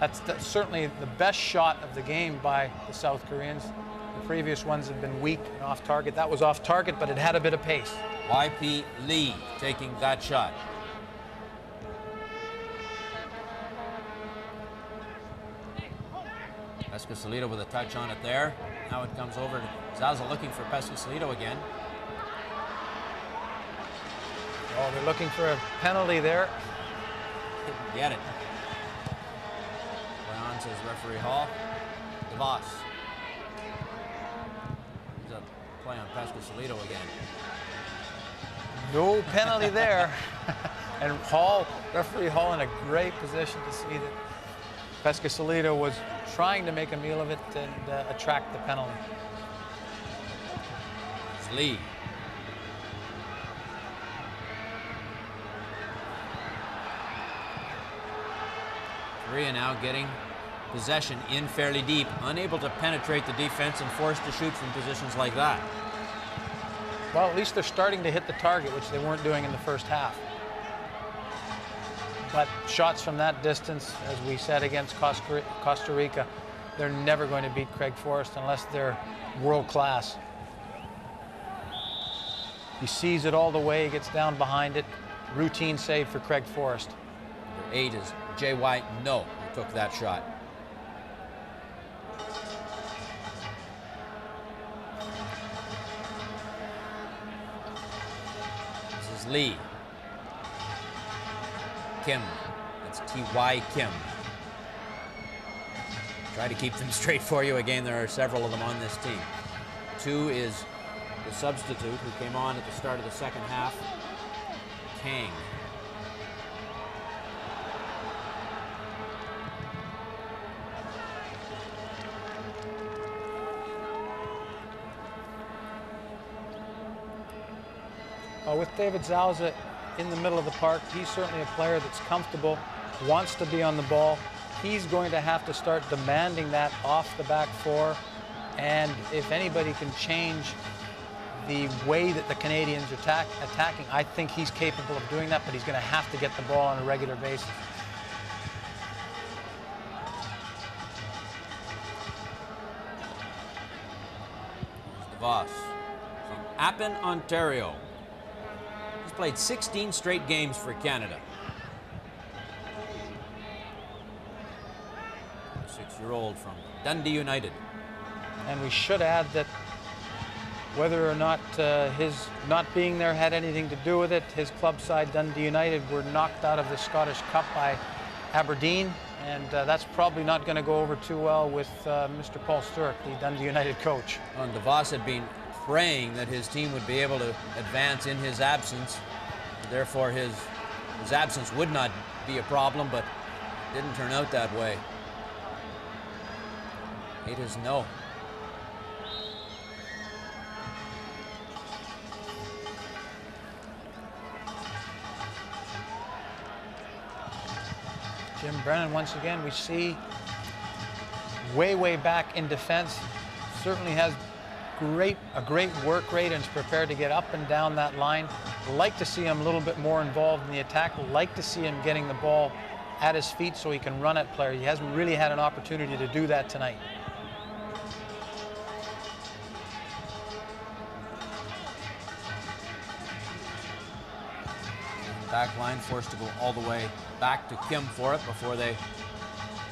That's certainly the best shot of the game by the South Koreans. The previous ones have been weak and off target. That was off target, but it had a bit of pace. YP Lee taking that shot. Pescasolido with a touch on it there. Now it comes over to Zaza looking for Pescasolido again. Oh, they're looking for a penalty there. Didn't get it. Leon says referee Hall. DeVos. He's a play on Pescasolido again. No penalty there. And Hall, referee Hall, in a great position to see that Pescasolido was trying to make a meal of it and attract the penalty. It's Lee. Korea now getting possession in fairly deep, unable to penetrate the defense and forced to shoot from positions like that. Well, at least they're starting to hit the target, which they weren't doing in the first half. But shots from that distance, as we said against Costa Rica, they're never going to beat Craig Forrest unless they're world class. He sees it all the way, he gets down behind it. Routine save for Craig Forrest. Number 8 is J.Y. No, who took that shot. This is Lee. Kim. That's T.Y. Kim. Try to keep them straight for you. Again, there are several of them on this team. 2 is the substitute who came on at the start of the second half, Kang. With David Zauza in the middle of the park, he's certainly a player that's comfortable, wants to be on the ball. He's going to have to start demanding that off the back four. And if anybody can change the way that the Canadians are attacking, I think he's capable of doing that, but he's going to have to get the ball on a regular basis. Here's DeVos from Appin, Ontario. He's played 16 straight games for Canada. A 6-year-old from Dundee United. And we should add that whether or not his not being there had anything to do with it, his club side, Dundee United, were knocked out of the Scottish Cup by Aberdeen, and that's probably not going to go over too well with Mr. Paul Stewart, the Dundee United coach. And DeVos had been praying that his team would be able to advance in his absence. Therefore, his absence would not be a problem, but it didn't turn out that way. 8 is no. Jim Brennan, once again, we see way back in defense. Certainly has a great work rate and is prepared to get up and down that line. Like to see him a little bit more involved in the attack. Like to see him getting the ball at his feet so he can run at players. He hasn't really had an opportunity to do that tonight. Back line forced to go all the way back to Kim for it before they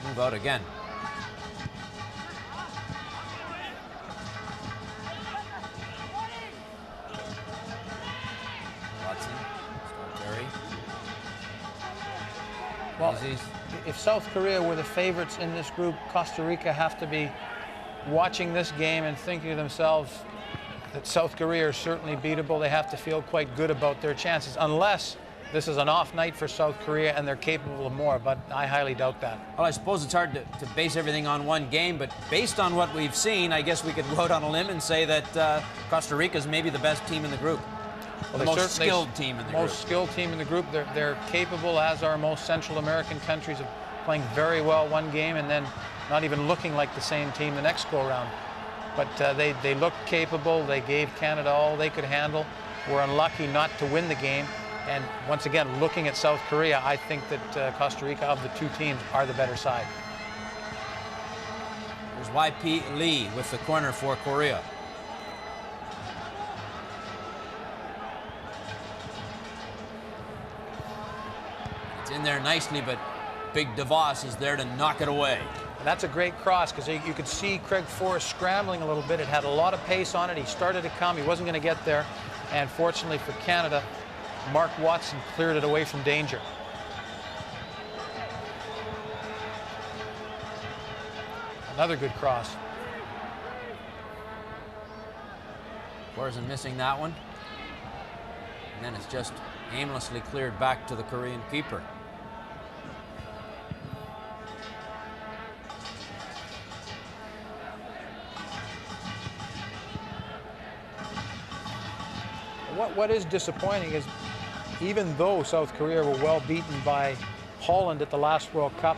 move out again. Watson, Terry. Well, if South Korea were the favorites in this group, Costa Rica have to be watching this game and thinking to themselves that South Korea are certainly beatable. They have to feel quite good about their chances, unless this is an off night for South Korea and they're capable of more, but I highly doubt that. Well, I suppose it's hard to base everything on one game, but based on what we've seen, I guess we could go out on a limb and say that Costa Rica is maybe the best team in the group. Well, the most skilled team in the group. Most skilled team in the group. They're capable, as are most Central American countries, of playing very well one game and then not even looking like the same team the next go-around. But they looked capable. They gave Canada all they could handle. Were unlucky not to win the game. And once again, looking at South Korea, I think that Costa Rica, of the two teams, are the better side. There's YP Lee with the corner for Korea. It's in there nicely, but Big DeVos is there to knock it away. And that's a great cross, because you could see Craig Forrest scrambling a little bit. It had a lot of pace on it. He started to come. He wasn't going to get there. And fortunately for Canada, Mark Watson cleared it away from danger. Another good cross. Corson missing that one. And then it's just aimlessly cleared back to the Korean keeper. What is disappointing is, even though South Korea were well beaten by Holland at the last World Cup,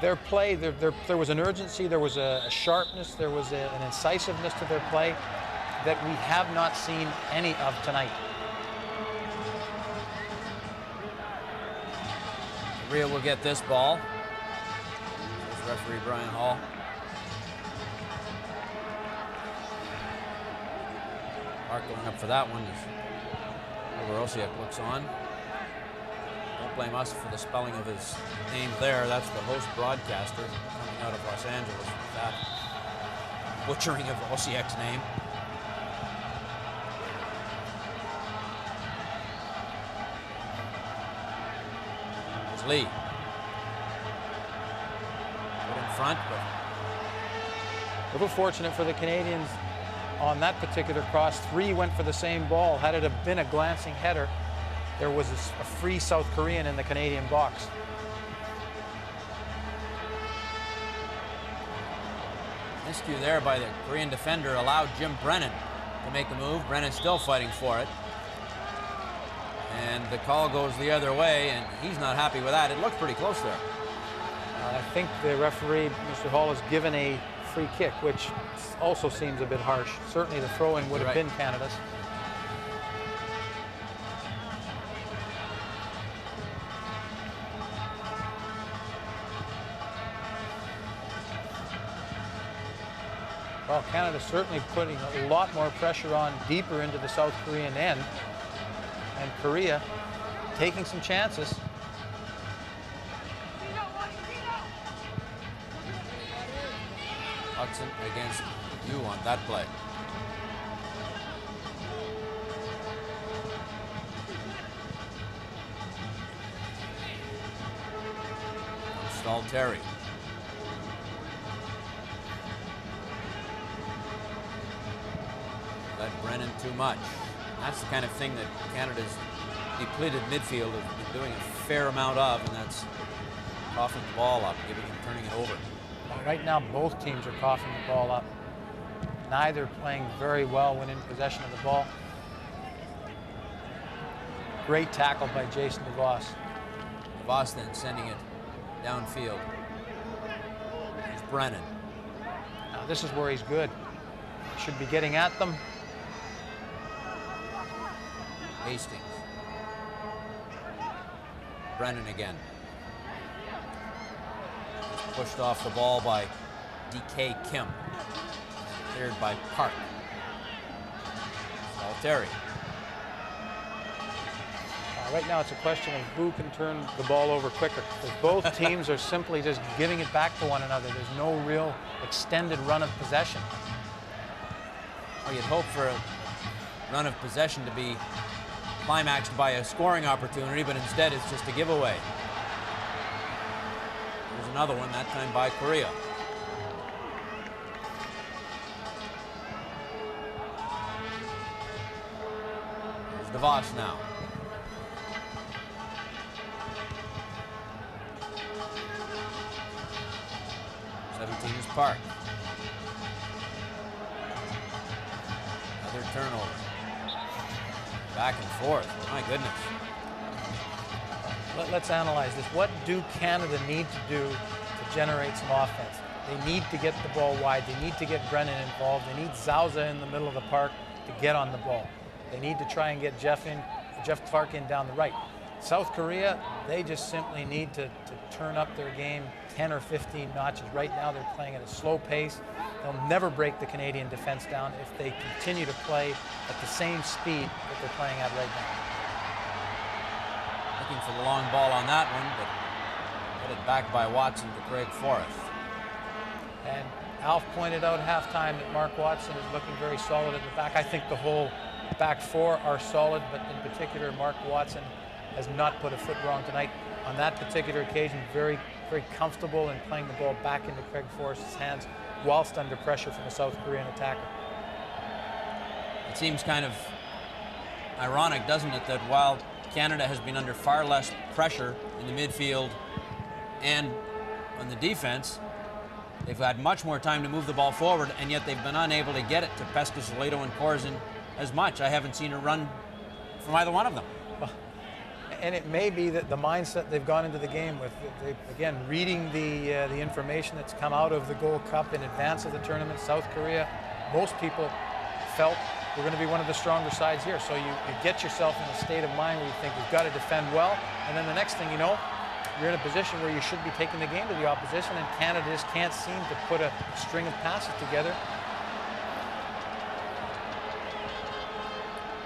their play, there was an urgency, there was a sharpness, there was an incisiveness to their play that we have not seen any of tonight. Korea will get this ball. There's referee Brian Hall. Mark going up for that one. Osiak looks on. Don't blame us for the spelling of his name there. That's the host broadcaster coming out of Los Angeles with that butchering of Osiak's name. There's Lee. Put in front, but a little fortunate for the Canadians on that particular cross. Three went for the same ball. Had it have been a glancing header, there was a free South Korean in the Canadian box. Miscue there by the Korean defender allowed Jim Brennan to make the move. Brennan still fighting for it. And the call goes the other way, and he's not happy with that. It looked pretty close there. I think the referee, Mr. Hall, has given a free kick, which also seems a bit harsh. Certainly the throw-in would have been Canada's. Well, Canada's certainly putting a lot more pressure on deeper into the South Korean end. And Korea taking some chances. Hudson against you on that play. Stall Terry. Let Brennan too much. That's the kind of thing that Canada's depleted midfield has been doing a fair amount of, and that's coughing the ball up, giving him, turning it over. Right now, both teams are coughing the ball up. Neither playing very well when in possession of the ball. Great tackle by Jason DeVos. DeVos then sending it downfield. There's Brennan. Now, this is where he's good. Should be getting at them. Hastings. Brennan again. Pushed off the ball by D.K. Kim. Cleared by Park. Salteri. Right now it's a question of who can turn the ball over quicker, because both teams are simply just giving it back to one another. There's no real extended run of possession. Well, you'd hope for a run of possession to be climaxed by a scoring opportunity, but instead it's just a giveaway. There's another one, that time by Korea. There's DeVos now. 17 is Park. Another turnover. Back and forth. My goodness. Let's analyze this. What do Canada need to do to generate some offense? They need to get the ball wide. They need to get Brennan involved. They need Zauza in the middle of the park to get on the ball. They need to try and get Jeff Clark in down the right. South Korea, they just simply need to turn up their game 10 or 15 notches. Right now they're playing at a slow pace. They'll never break the Canadian defense down if they continue to play at the same speed that they're playing at right now. Looking for the long ball on that one, but headed back by Watson to Craig Forrest. And Alf pointed out halftime that Mark Watson is looking very solid at the back. I think the whole back four are solid, but in particular Mark Watson has not put a foot wrong tonight. On that particular occasion, very comfortable in playing the ball back into Craig Forrest's hands whilst under pressure from the South Korean attacker. It seems kind of ironic, doesn't it, that while Canada has been under far less pressure in the midfield and on the defense, they've had much more time to move the ball forward, and yet they've been unable to get it to Pescasolido and Corzin as much. I haven't seen a run from either one of them. And it may be that the mindset they've gone into the game with, again, reading the information that's come out of the Gold Cup in advance of the tournament. South Korea, most people felt we're going to be one of the stronger sides here. So you get yourself in a state of mind where you think we've got to defend well, and then the next thing you know, you're in a position where you should be taking the game to the opposition, and Canada just can't seem to put a string of passes together.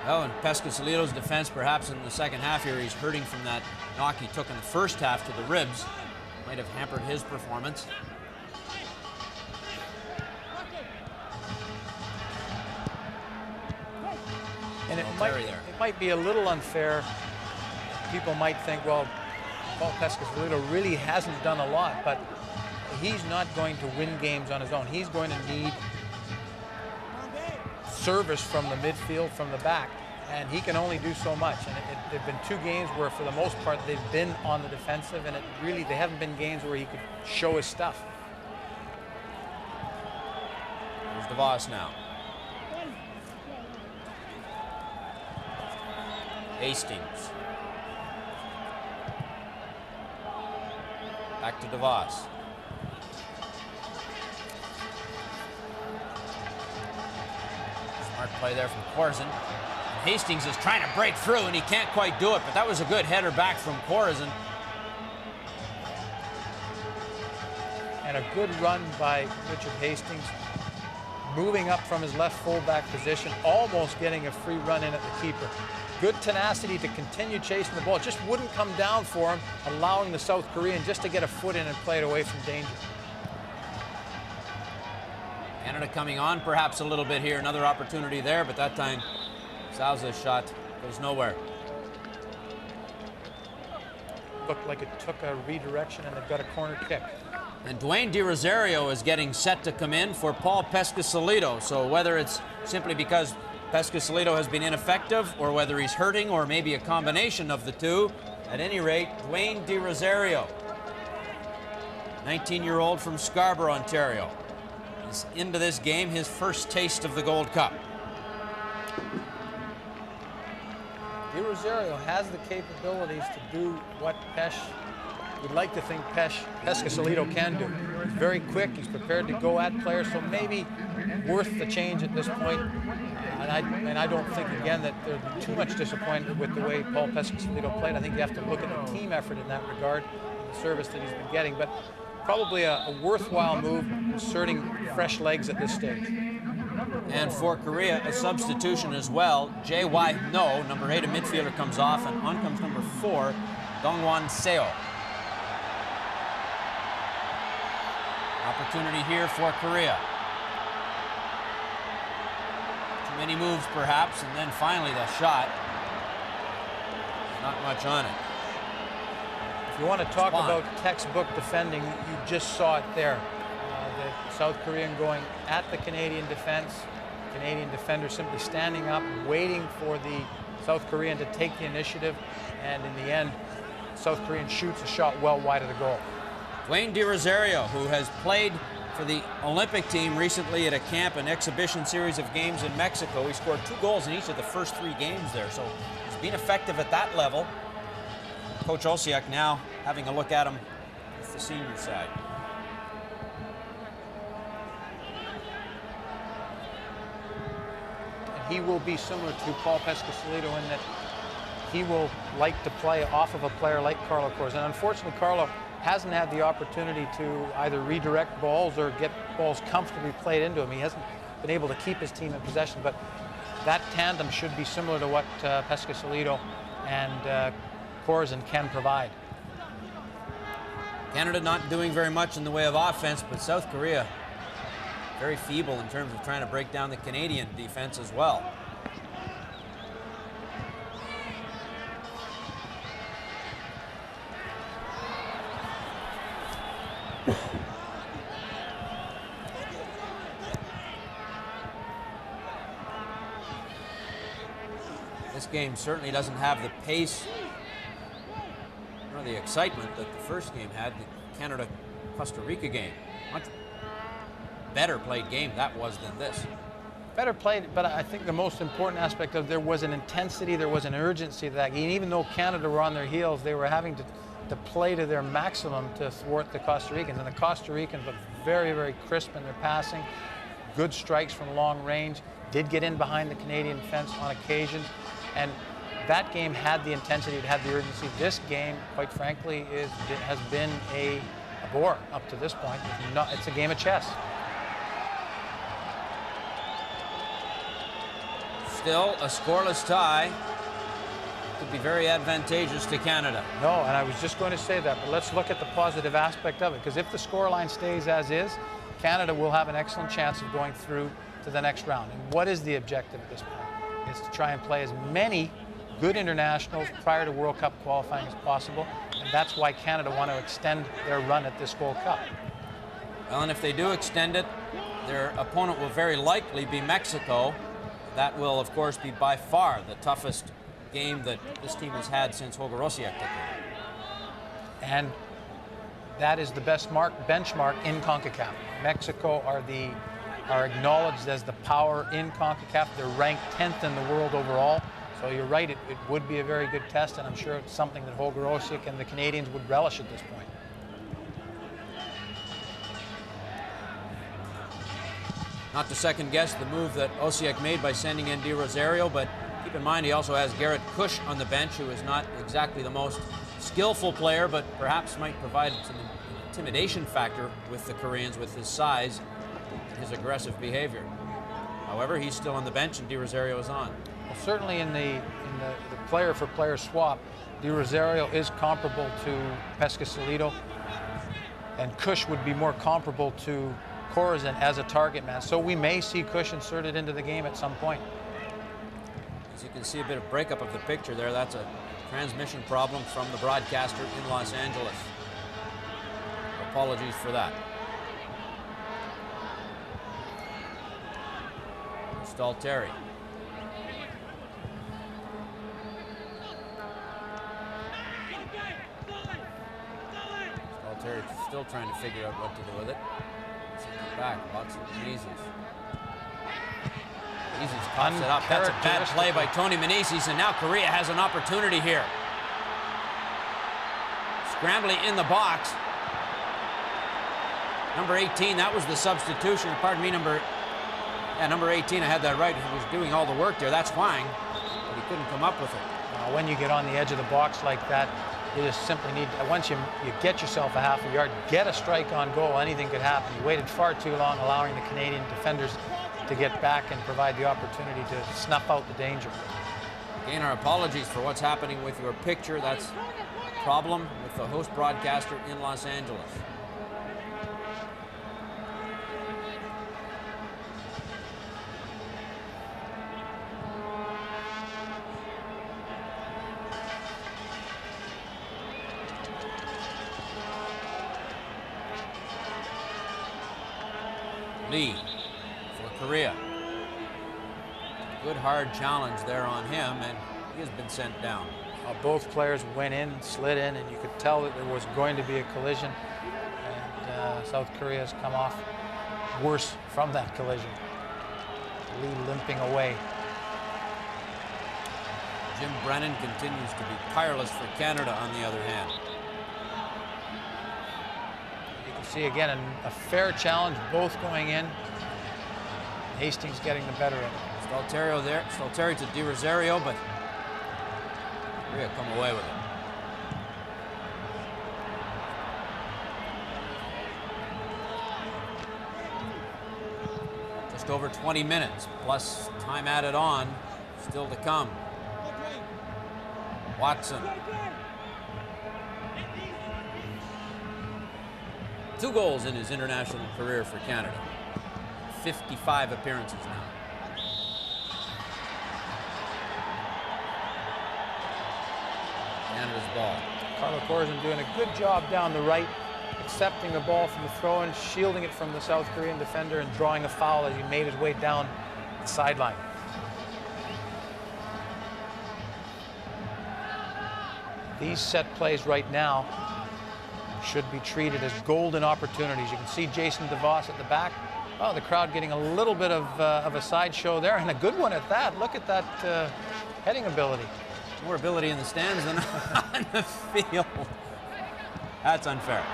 Well, in Pescasolido's defense, perhaps in the second half here, he's hurting from that knock he took in the first half to the ribs. Might have hampered his performance. And it might be a little unfair. People might think, well, Paul Pescasolido really hasn't done a lot, but he's not going to win games on his own. He's going to need service from the midfield, from the back, and he can only do so much. And there have been two games where, for the most part, they've been on the defensive, and they haven't been games where he could show his stuff. There's DeVos now. Hastings. Back to DeVos. Smart play there from Corzin. Hastings is trying to break through, and he can't quite do it, but that was a good header back from Corzin. And a good run by Richard Hastings, moving up from his left fullback position, almost getting a free run in at the keeper. Good tenacity to continue chasing the ball. It just wouldn't come down for him, allowing the South Korean just to get a foot in and play it away from danger. Canada coming on perhaps a little bit here. Another opportunity there, but that time Zauza's shot goes nowhere. Looked like it took a redirection, and they've got a corner kick. And Dwayne DiRosario is getting set to come in for Paul Pescasolido. So whether it's simply because Pescasolido has been ineffective, or whether he's hurting, or maybe a combination of the two, at any rate, Dwayne DiRosario, 19-year-old from Scarborough, Ontario, is into this game, his first taste of the Gold Cup. DiRosario has the capabilities to do what Pesh you'd like to think Pescasolido can do. He's very quick. He's prepared to go at players, so maybe worth the change at this point. And I don't think, again, that there'd be too much disappointment with the way Paul Pescasolido played. I think you have to look at the team effort in that regard, the service that he's been getting. But probably a worthwhile move, inserting fresh legs at this stage. And for Korea, a substitution as well. J.Y. No, number 8, a midfielder, comes off, and on comes number 4, Dongwon Seo. Opportunity here for Korea. Too many moves, perhaps, and then finally the shot. Not much on it. If you want to talk about textbook defending, you just saw it there. The South Korean going at the Canadian defense. Canadian defender simply standing up, waiting for the South Korean to take the initiative, and in the end, South Korean shoots a shot well wide of the goal. Dwayne De Rosario, who has played for the Olympic team recently at a camp, an exhibition series of games in Mexico. He scored 2 goals in each of the first 3 games there, so he's been effective at that level. Coach Osiak now having a look at him with the senior side. And he will be similar to Paul Pescasolido in that he will like to play off of a player like Carlo Corres. And unfortunately, Carlo hasn't had the opportunity to either redirect balls or get balls comfortably played into him. He hasn't been able to keep his team in possession, but that tandem should be similar to what Pescasolido and Corres can provide. Canada not doing very much in the way of offense, but South Korea very feeble in terms of trying to break down the Canadian defense as well. This game certainly doesn't have the pace or the excitement that the first game had, the Canada-Costa Rica game. Much better played game that was than this. Better played, but I think the most important aspect of there was an intensity, there was an urgency to that game. Even though Canada were on their heels, they were having to play to their maximum to thwart the Costa Ricans. And the Costa Ricans looked very, very crisp in their passing, good strikes from long range, did get in behind the Canadian fence on occasion. And that game had the intensity, it had the urgency. This game, quite frankly, has been a bore up to this point. It's a game of chess. Still a scoreless tie. Could be very advantageous to Canada. No, and I was just going to say that, but let's look at the positive aspect of it, because if the scoreline stays as is, Canada will have an excellent chance of going through to the next round. And what is the objective at this point? Is to try and play as many good internationals prior to World Cup qualifying as possible, and that's why Canada want to extend their run at this World Cup. Well, and if they do extend it, their opponent will very likely be Mexico. That will, of course, be by far the toughest game that this team has had since Holger Osiak took it. And that is the best benchmark in CONCACAF. Mexico are acknowledged as the power in CONCACAF. They're ranked 10th in the world overall. So you're right, it would be a very good test, and I'm sure it's something that Holger Osiak and the Canadians would relish at this point. Not to second guess the move that Osiak made by sending in De Rosario, but keep in mind he also has Garrett Cush on the bench, who is not exactly the most skillful player, but perhaps might provide some intimidation factor with the Koreans with his size and his aggressive behavior. However, he's still on the bench and De Rosario is on. Well, certainly in the player-for-player swap, De Rosario is comparable to Pescasolido, and Cush would be more comparable to Corres as a target man. So we may see Cush inserted into the game at some point. As you can see, a bit of breakup of the picture there. That's a transmission problem from the broadcaster in Los Angeles. Apologies for that. Stalteri. Stalteri still trying to figure out what to do with it. Back, lots of Menezes. Menezes pops it up. That's a bad play by Tony Menezes, and now Korea has an opportunity here. Scrambling in the box. Number 18, that was the substitution. Pardon me, number 18, I had that right. He was doing all the work there. That's fine, but he couldn't come up with it. When you get on the edge of the box like that, you just simply need, once you get yourself a half a yard, get a strike on goal, anything could happen. You waited far too long, allowing the Canadian defenders to get back and provide the opportunity to snuff out the danger. Again, our apologies for what's happening with your picture. That's a problem with the host broadcaster in Los Angeles. Lee for Korea. Good hard challenge there on him, and he has been sent down. Both players went in, slid in, and you could tell that there was going to be a collision. And South Korea has come off worse from that collision. Lee limping away. Jim Brennan continues to be tireless for Canada, on the other hand. See again a fair challenge, both going in. Hastings getting the better of it. Stalteri there, Stalteri to Di Rosario, but Korea come away with it. Just over 20 minutes, plus time added on, still to come. Watson. 2 goals in his international career for Canada. 55 appearances now. Canada's ball. Carlo Corzin doing a good job down the right, accepting the ball from the throw-in, shielding it from the South Korean defender, and drawing a foul as he made his way down the sideline. These set plays right now should be treated as golden opportunities. You can see Jason DeVos at the back. Oh, the crowd getting a little bit of a sideshow there, and a good one at that. Look at that heading ability. More ability in the stands than on the field. That's unfair.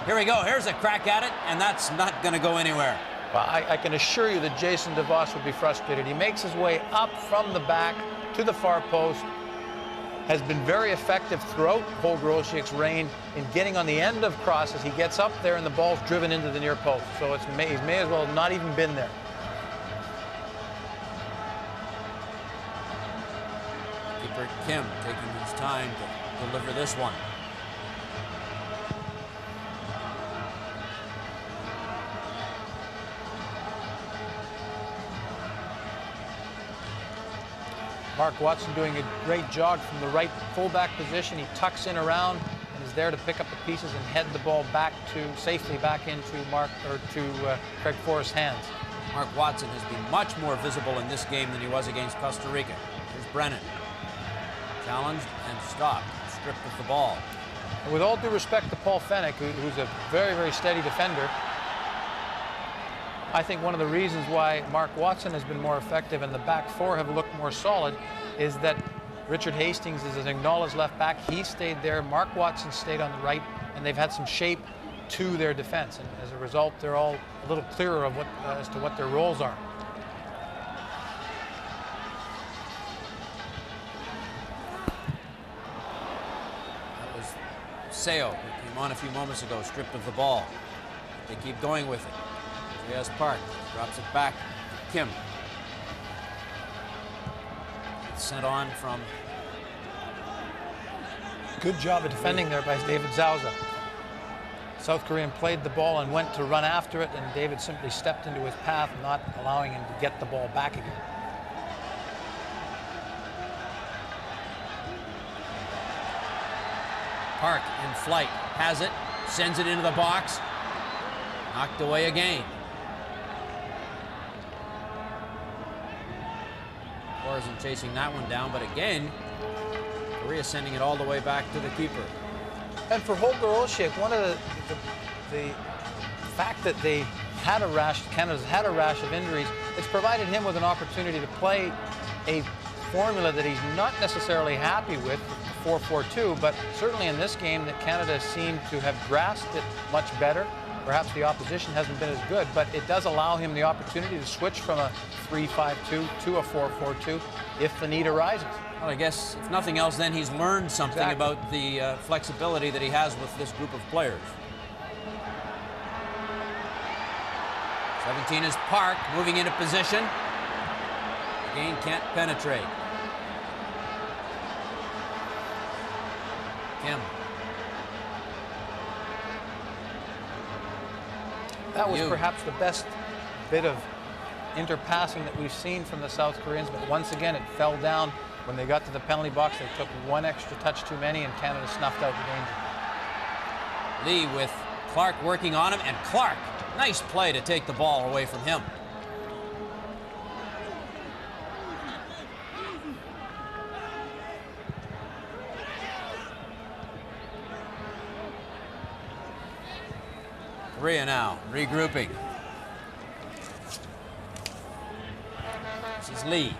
Here we go. Here's a crack at it, and that's not going to go anywhere. Well, I can assure you that Jason DeVos would be frustrated. He makes his way up from the back to the far post. Has been very effective throughout Holger-Osiek's reign in getting on the end of crosses. He gets up there and the ball's driven into the near post. So he may as well have not even been there. Keeper Kim taking his time to deliver this one. Mark Watson doing a great jog from the right fullback position. He tucks in around and is there to pick up the pieces and head the ball back safely back into Craig Forrest's hands. Mark Watson has been much more visible in this game than he was against Costa Rica. Here's Brennan. Challenged and stopped, stripped of the ball. And with all due respect to Paul Fennick, who's a very, very steady defender, I think one of the reasons why Mark Watson has been more effective and the back four have looked more solid is that Richard Hastings is an acknowledged left back. He stayed there. Mark Watson stayed on the right, and they've had some shape to their defense. And as a result, they're all a little clearer of as to what their roles are. That was Seo, who came on a few moments ago, stripped of the ball. They keep going with it. Yes, Park drops it back. Kim. It's sent on from. Good job of defending there by David Zauza. South Korean played the ball and went to run after it, and David simply stepped into his path, not allowing him to get the ball back again. Park in flight, has it, sends it into the box. Knocked away again. Corzin chasing that one down, but again, Korea sending it all the way back to the keeper. And for Holger-Osiek, one of the fact that they had a rash, Canada's had a rash of injuries, it's provided him with an opportunity to play a formula that he's not necessarily happy with. The 4-4-2, but certainly in this game that Canada seemed to have grasped it much better. Perhaps the opposition hasn't been as good, but it does allow him the opportunity to switch from a 3-5-2 to a 4-4-2 if the need arises. Well, I guess if nothing else, then he's learned something about the flexibility that he has with this group of players. 17 is Park, moving into position. Again, can't penetrate. Kim. That was perhaps the best bit of interpassing that we've seen from the South Koreans, but once again it fell down when they got to the penalty box. They took one extra touch too many, and Canada snuffed out the danger. Lee with Clark working on him, and Clark, nice play to take the ball away from him. Korea now regrouping. This is Lee.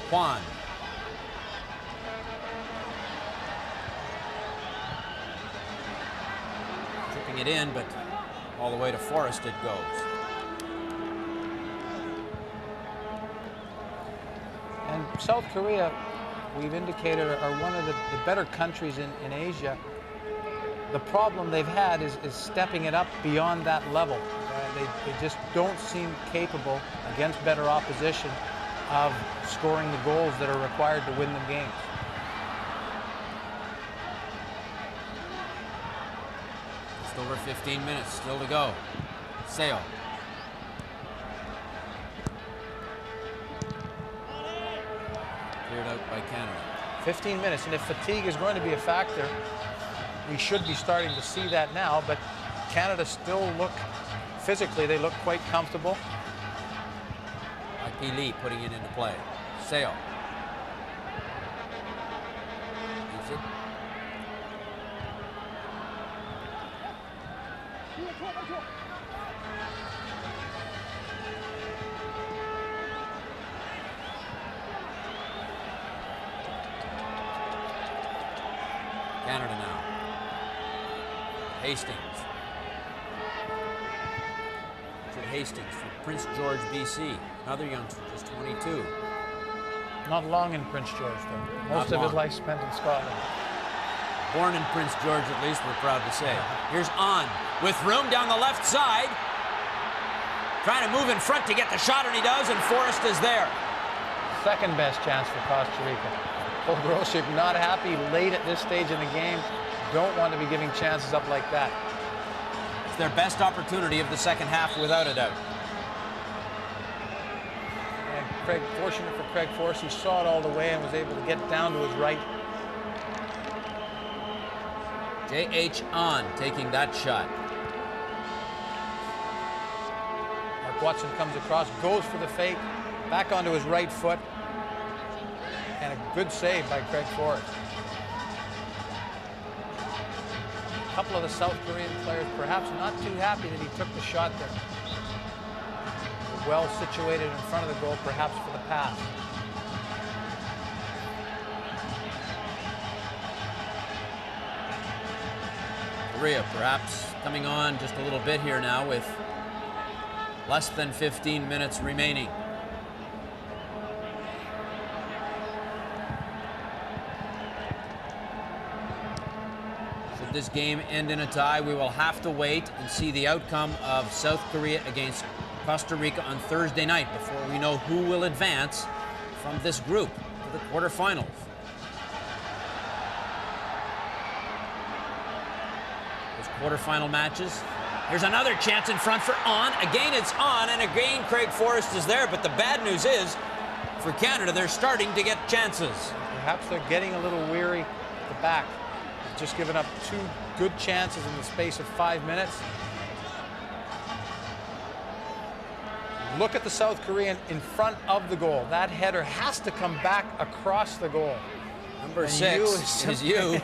Kwan. Tripping it in, but all the way to Forrest it goes. And South Korea, we've indicated, are one of the better countries in Asia. The problem they've had is stepping it up beyond that level. They just don't seem capable against better opposition of scoring the goals that are required to win them games. Just over 15 minutes still to go. Sale. Cleared out by Canada. 15 minutes, and if fatigue is going to be a factor, we should be starting to see that now, but Canada still look, physically, they look quite comfortable. IP Lee putting it into play. Sale. Leaves it. Canada now. Hastings. Richard Hastings from Prince George, BC. Another youngster, just 22. Not long in Prince George, though. Most of his life spent in Scotland. Born in Prince George, at least, we're proud to say. Here's On with room down the left side. Trying to move in front to get the shot, and he does, and Forrest is there. Second best chance for Costa Rica. Grosik not happy late at this stage in the game. Don't want to be giving chances up like that. It's their best opportunity of the second half, without a doubt. And fortunate for Craig Forrest, he saw it all the way and was able to get down to his right. J.H. On taking that shot. Mark Watson comes across, goes for the fake, back onto his right foot. And a good save by Craig Forrest. A couple of the South Korean players perhaps not too happy that he took the shot there. Well situated in front of the goal, perhaps for the pass. Korea perhaps coming on just a little bit here now with less than 15 minutes remaining. This game end in a tie, we will have to wait and see the outcome of South Korea against Costa Rica on Thursday night before we know who will advance from this group to the quarterfinals. Those quarterfinal matches. Here's another chance in front for On. Again, it's On, and again, Craig Forrest is there. But the bad news is, for Canada, they're starting to get chances. Perhaps they're getting a little weary at the back. Just given up two good chances in the space of 5 minutes. Look at the South Korean in front of the goal. That header has to come back across the goal. Number 6 is you.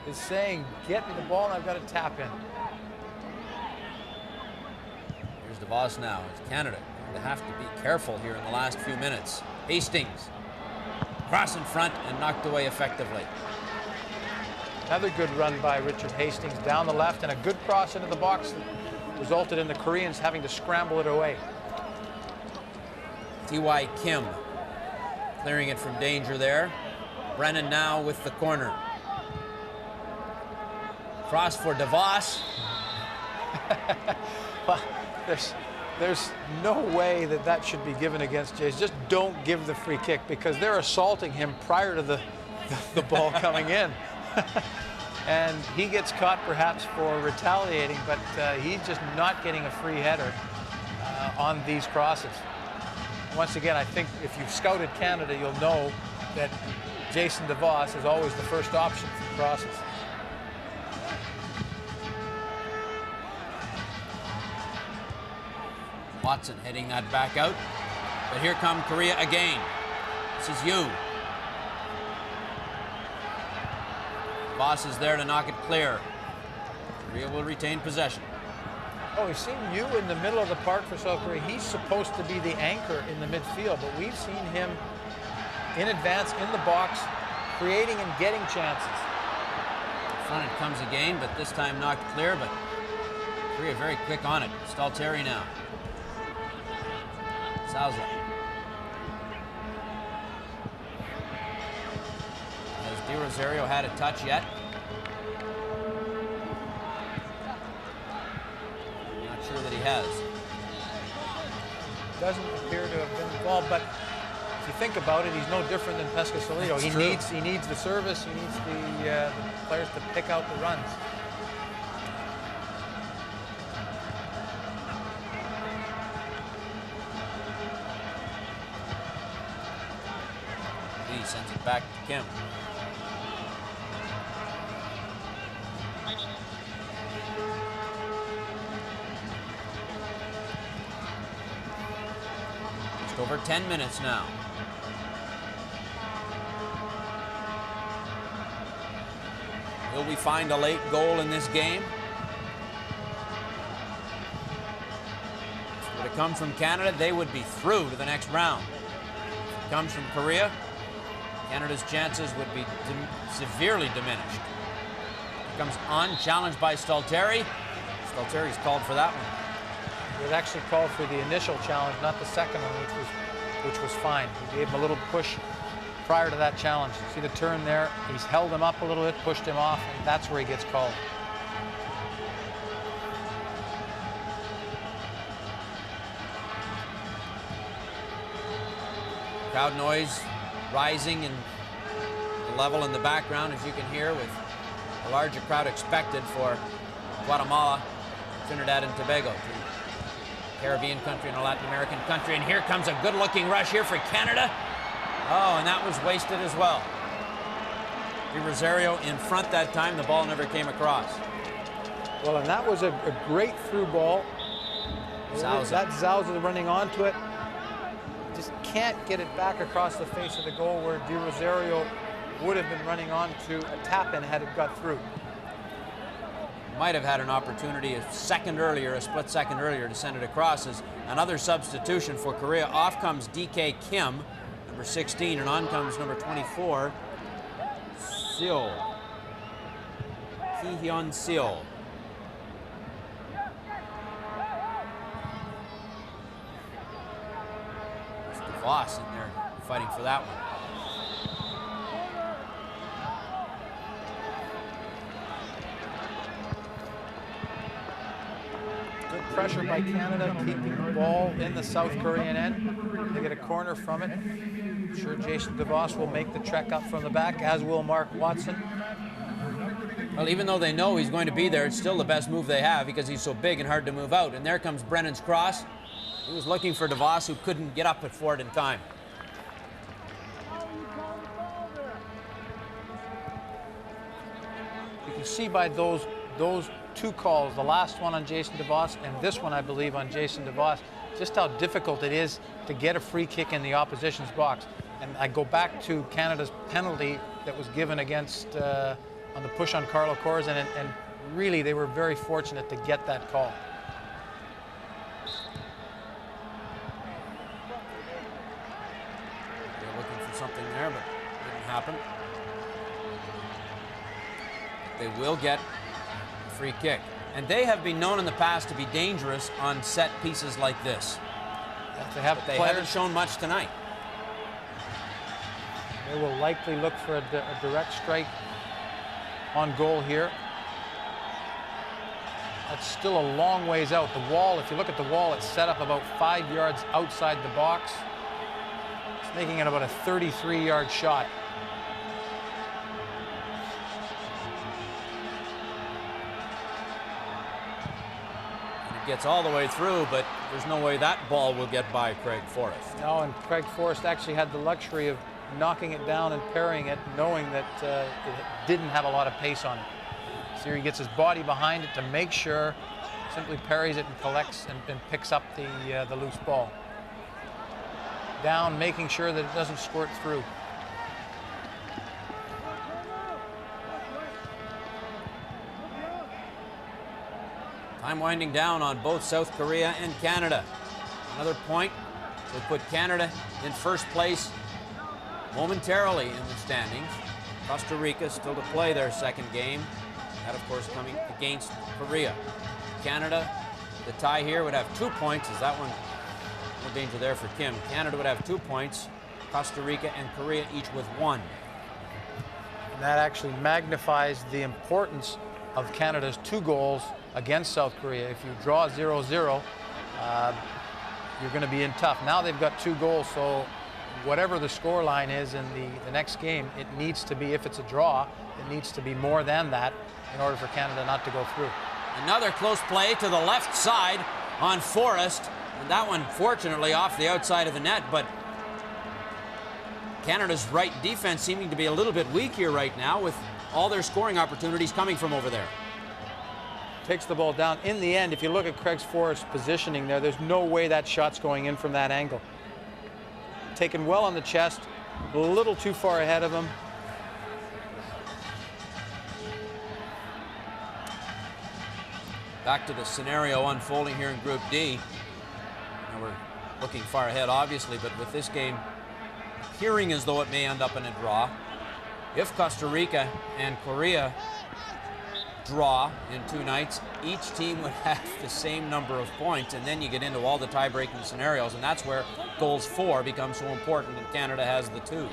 Is saying, get me the ball and I've got to tap in. Here's DeVos now. It's Canada going to have to be careful here in the last few minutes. Hastings. Cross in front and knocked away effectively. Another good run by Richard Hastings down the left, and a good cross into the box that resulted in the Koreans having to scramble it away. T.Y. Kim clearing it from danger there. Brennan now with the corner. Cross for DeVos. Well, there's no way that that should be given against Jays. Just don't give the free kick, because they're assaulting him prior to the ball coming in. And he gets caught perhaps for retaliating, but he's just not getting a free header on these crosses. Once again, I think if you've scouted Canada, you'll know that Jason DeVos is always the first option for crosses. Watson heading that back out. But here come Korea again. This is Yu. Voss is there to knock it clear. Korea will retain possession. Oh, we've seen Yu in the middle of the park for South Korea. He's supposed to be the anchor in the midfield, but we've seen him in advance in the box, creating and getting chances. Front it comes again, but this time knocked clear, but Korea very quick on it. Stalteri now. Souza. Has Di Rosario had a touch yet? Not sure that he has. Doesn't appear to have been involved, but if you think about it, he's no different than Pescasolido. He needs the service. He needs the players to pick out the runs. He sends it back to Kim. Just over 10 minutes now. Will we find a late goal in this game? If it would have come from Canada, they would be through to the next round. If it comes from Korea, Canada's chances would be severely diminished. Here comes on, challenged by Stalteri. Stalteri's called for that one. He was actually called for the initial challenge, not the second one, which was fine. He gave him a little push prior to that challenge. See the turn there? He's held him up a little bit, pushed him off, and that's where he gets called. Crowd noise rising in the level in the background, as you can hear, with a larger crowd expected for Guatemala, Trinidad and Tobago, a Caribbean country and a Latin American country. And here comes a good-looking rush here for Canada. Oh, and that was wasted as well. Di Rosario in front that time. The ball never came across. Well, and that was a great through ball. Souza. That Souza running onto it. Just can't get it back across the face of the goal, where Di Rosario would have been running on to a tap-in had it got through. Might have had an opportunity a split second earlier to send it across. As another substitution for Korea. Off comes DK Kim, number 16, and on comes number 24, Seo. Ki-hyun Seo. Voss in there fighting for that one. Good pressure by Canada, keeping the ball in the South Korean end. They get a corner from it. I'm sure Jason DeVos will make the trek up from the back, as will Mark Watson. Well, even though they know he's going to be there, it's still the best move they have because he's so big and hard to move out. And there comes Brennan's cross. He was looking for DeVos, who couldn't get up for it in time. You can see by those two calls, the last one on Jason DeVos and this one, I believe, on Jason DeVos, just how difficult it is to get a free kick in the opposition's box. And I go back to Canada's penalty that was given against on the push on Carlo Corzan, and really they were very fortunate to get that call. They're looking for something there, but happen. They will get a free kick. And they have been known in the past to be dangerous on set pieces like this. They have they players, haven't shown much tonight. They will likely look for a direct strike on goal here. That's still a long ways out. The wall, if you look at the wall, it's set up about 5 yards outside the box. It's making it about a 33-yard shot. Gets all the way through, but there's no way that ball will get by Craig Forrest. No, and Craig Forrest actually had the luxury of knocking it down and parrying it, knowing that it didn't have a lot of pace on it. So here he gets his body behind it to make sure, simply parries it and collects and picks up the loose ball. Down, making sure that it doesn't squirt through. Time winding down on both South Korea and Canada. Another point will put Canada in first place momentarily in the standings. Costa Rica still to play their second game. That, of course, coming against Korea. Canada, the tie here would have 2 points. Is that one? No danger there for Kim. Canada would have 2 points. Costa Rica and Korea each with 1. And that actually magnifies the importance of Canada's 2 goals against South Korea. If you draw 0-0, you're going to be in tough. Now they've got 2 goals, so whatever the score line is in the next game, it needs to be, if it's a draw, it needs to be more than that in order for Canada not to go through. Another close play to the left side on Forrest, and that one fortunately off the outside of the net, but Canada's right defense seeming to be a little bit weak here right now with all their scoring opportunities coming from over there. Takes the ball down. In the end, if you look at Craig Forrest's positioning there, there's no way that shot's going in from that angle. Taken well on the chest, a little too far ahead of him. Back to the scenario unfolding here in Group D. Now we're looking far ahead, obviously, but with this game appearing as though it may end up in a draw, if Costa Rica and Korea draw in 2 nights, each team would have the same number of points, and then you get into all the tie-breaking scenarios, and that's where goals for become so important, and Canada has the 2.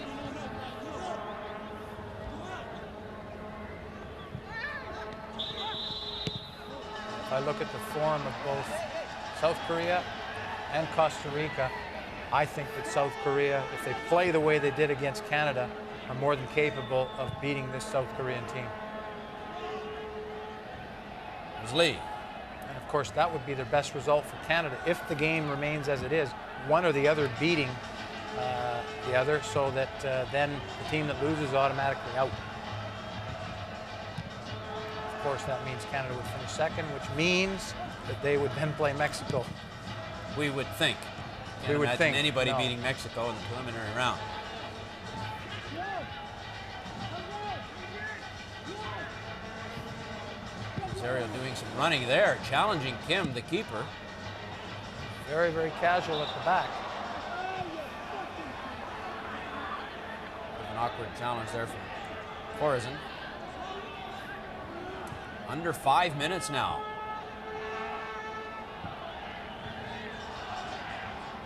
If I look at the form of both South Korea and Costa Rica, I think that South Korea, if they play the way they did against Canada, are more than capable of beating this South Korean team. Lee. And of course, that would be their best result for Canada if the game remains as it is, one or the other beating the other, so that then the team that loses is automatically out. Of course, that means Canada would finish second, which means that they would then play Mexico. We would think. Can't imagine anybody beating Mexico in the preliminary round. Rosario doing some running there, challenging Kim, the keeper. Very, very casual at the back. An awkward challenge there from Corazon. Under 5 minutes now.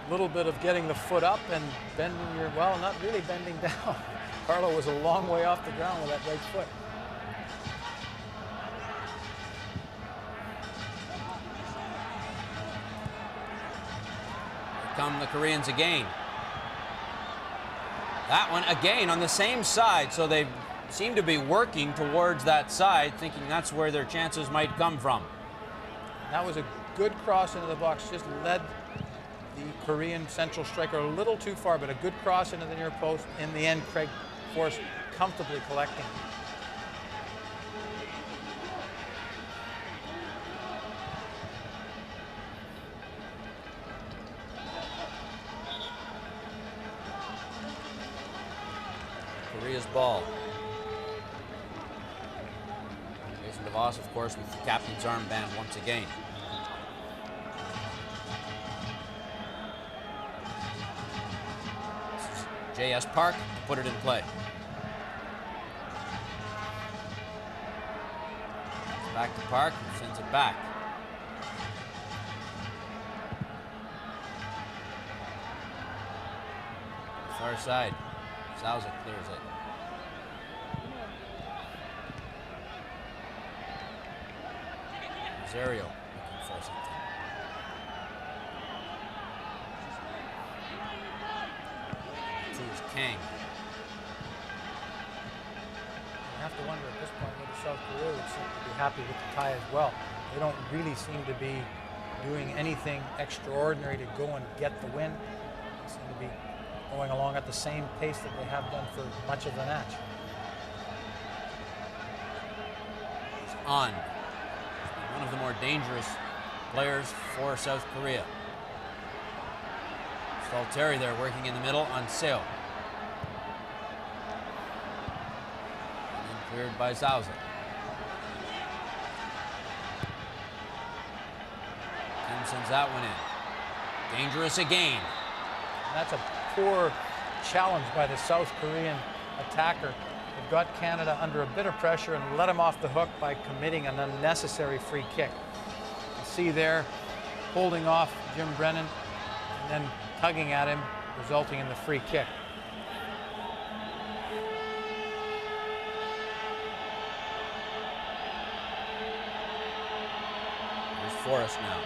A little bit of getting the foot up and bending your, well, not really bending down. Carlo was a long way off the ground with that right foot. Come the Koreans again. That one again on the same side, so they seem to be working towards that side, thinking that's where their chances might come from. That was a good cross into the box, just led the Korean central striker a little too far, but a good cross into the near post. In the end, Craig Forrest comfortably collecting. Korea's ball. Jason DeVos, of course, with the captain's armband once again. This is J.S. Park to put it in play. Back to Park, who sends it back. Far side. Souza clears it. Rosario looking for something. Choose Kang. You have to wonder at this point whether South Korea would seem to be happy with the tie as well. They don't really seem to be doing anything extraordinary to go and get the win. They seem to be going along at the same pace that they have done for much of the match. He's on. One of the more dangerous players for South Korea. Stalteri there working in the middle on Seo. And then cleared by Souza. Kim sends that one in. Dangerous again. That's a poor challenge by the South Korean attacker. They've got Canada under a bit of pressure and let him off the hook by committing an unnecessary free kick. You see there, holding off Jim Brennan and then tugging at him, resulting in the free kick. There's Forrest now.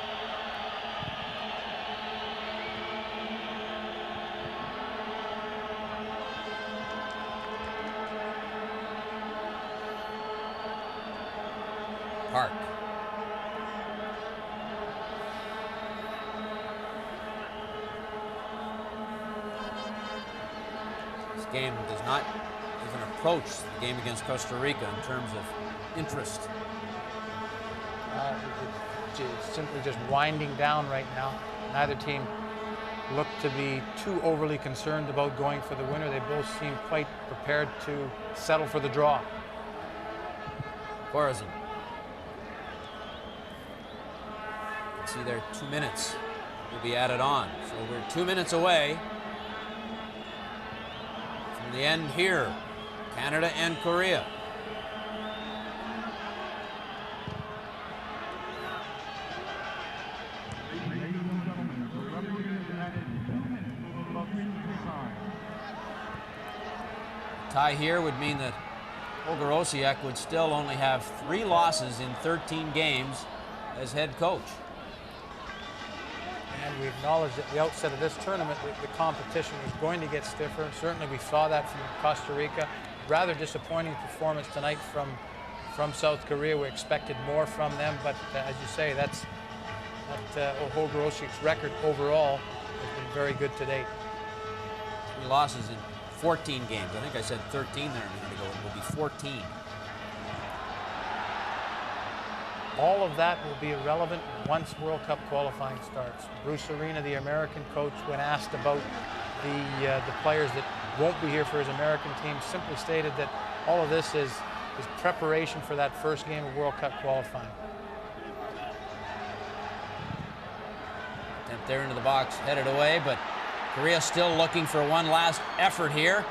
Park. This game does not even approach the game against Costa Rica in terms of interest. It's simply just winding down right now. Neither team look to be too overly concerned about going for the winner. They both seem quite prepared to settle for the draw. Corazon. See there, 2 minutes will be added on. So we're 2 minutes away from the end here. Canada and Korea. A tie here would mean that Holger Osiek would still only have 3 losses in 13 games as head coach. And we acknowledged at the outset of this tournament that the competition was going to get stiffer. Certainly we saw that from Costa Rica. Rather disappointing performance tonight from South Korea. We expected more from them, but as you say, that Holger Osiek's record overall has been very good to date. 3 losses in 14 games. I think I said 13 there a minute ago. It will be 14. All of that will be irrelevant once World Cup qualifying starts. Bruce Arena, the American coach, when asked about the players that won't be here for his American team, simply stated that all of this is preparation for that first game of World Cup qualifying. Attempt there into the box, headed away, but Korea still looking for one last effort here.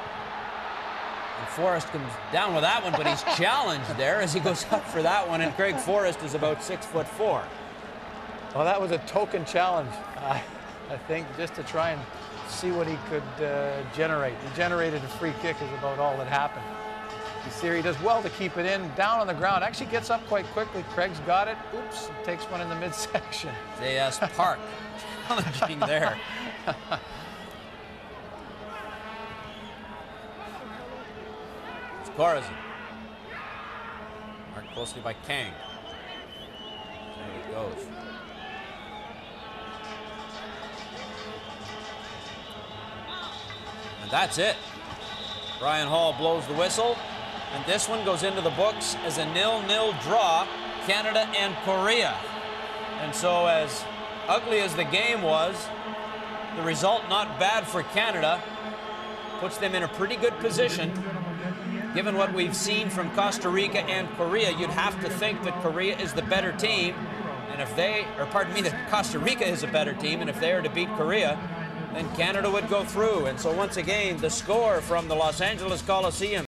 And Forrest comes down with that one, but he's challenged there as he goes up for that one, and Craig Forrest is about 6'4". Well, that was a token challenge, I think, just to try and see what he could generate. He generated a free kick is about all that happened. You see he does well to keep it in, down on the ground, actually gets up quite quickly. Craig's got it, oops, takes one in the midsection. J.S. Park challenging there. Corazon. Marked closely by Kang. There it goes. And that's it. Brian Hall blows the whistle, and this one goes into the books as a 0-0 draw, Canada and Korea. And so as ugly as the game was, the result not bad for Canada, puts them in a pretty good position. Given what we've seen from Costa Rica and Korea, you'd have to think that Korea is the better team. And if they, or pardon me, that Costa Rica is a better team, and if they are to beat Korea, then Canada would go through. And so once again, the score from the Los Angeles Coliseum.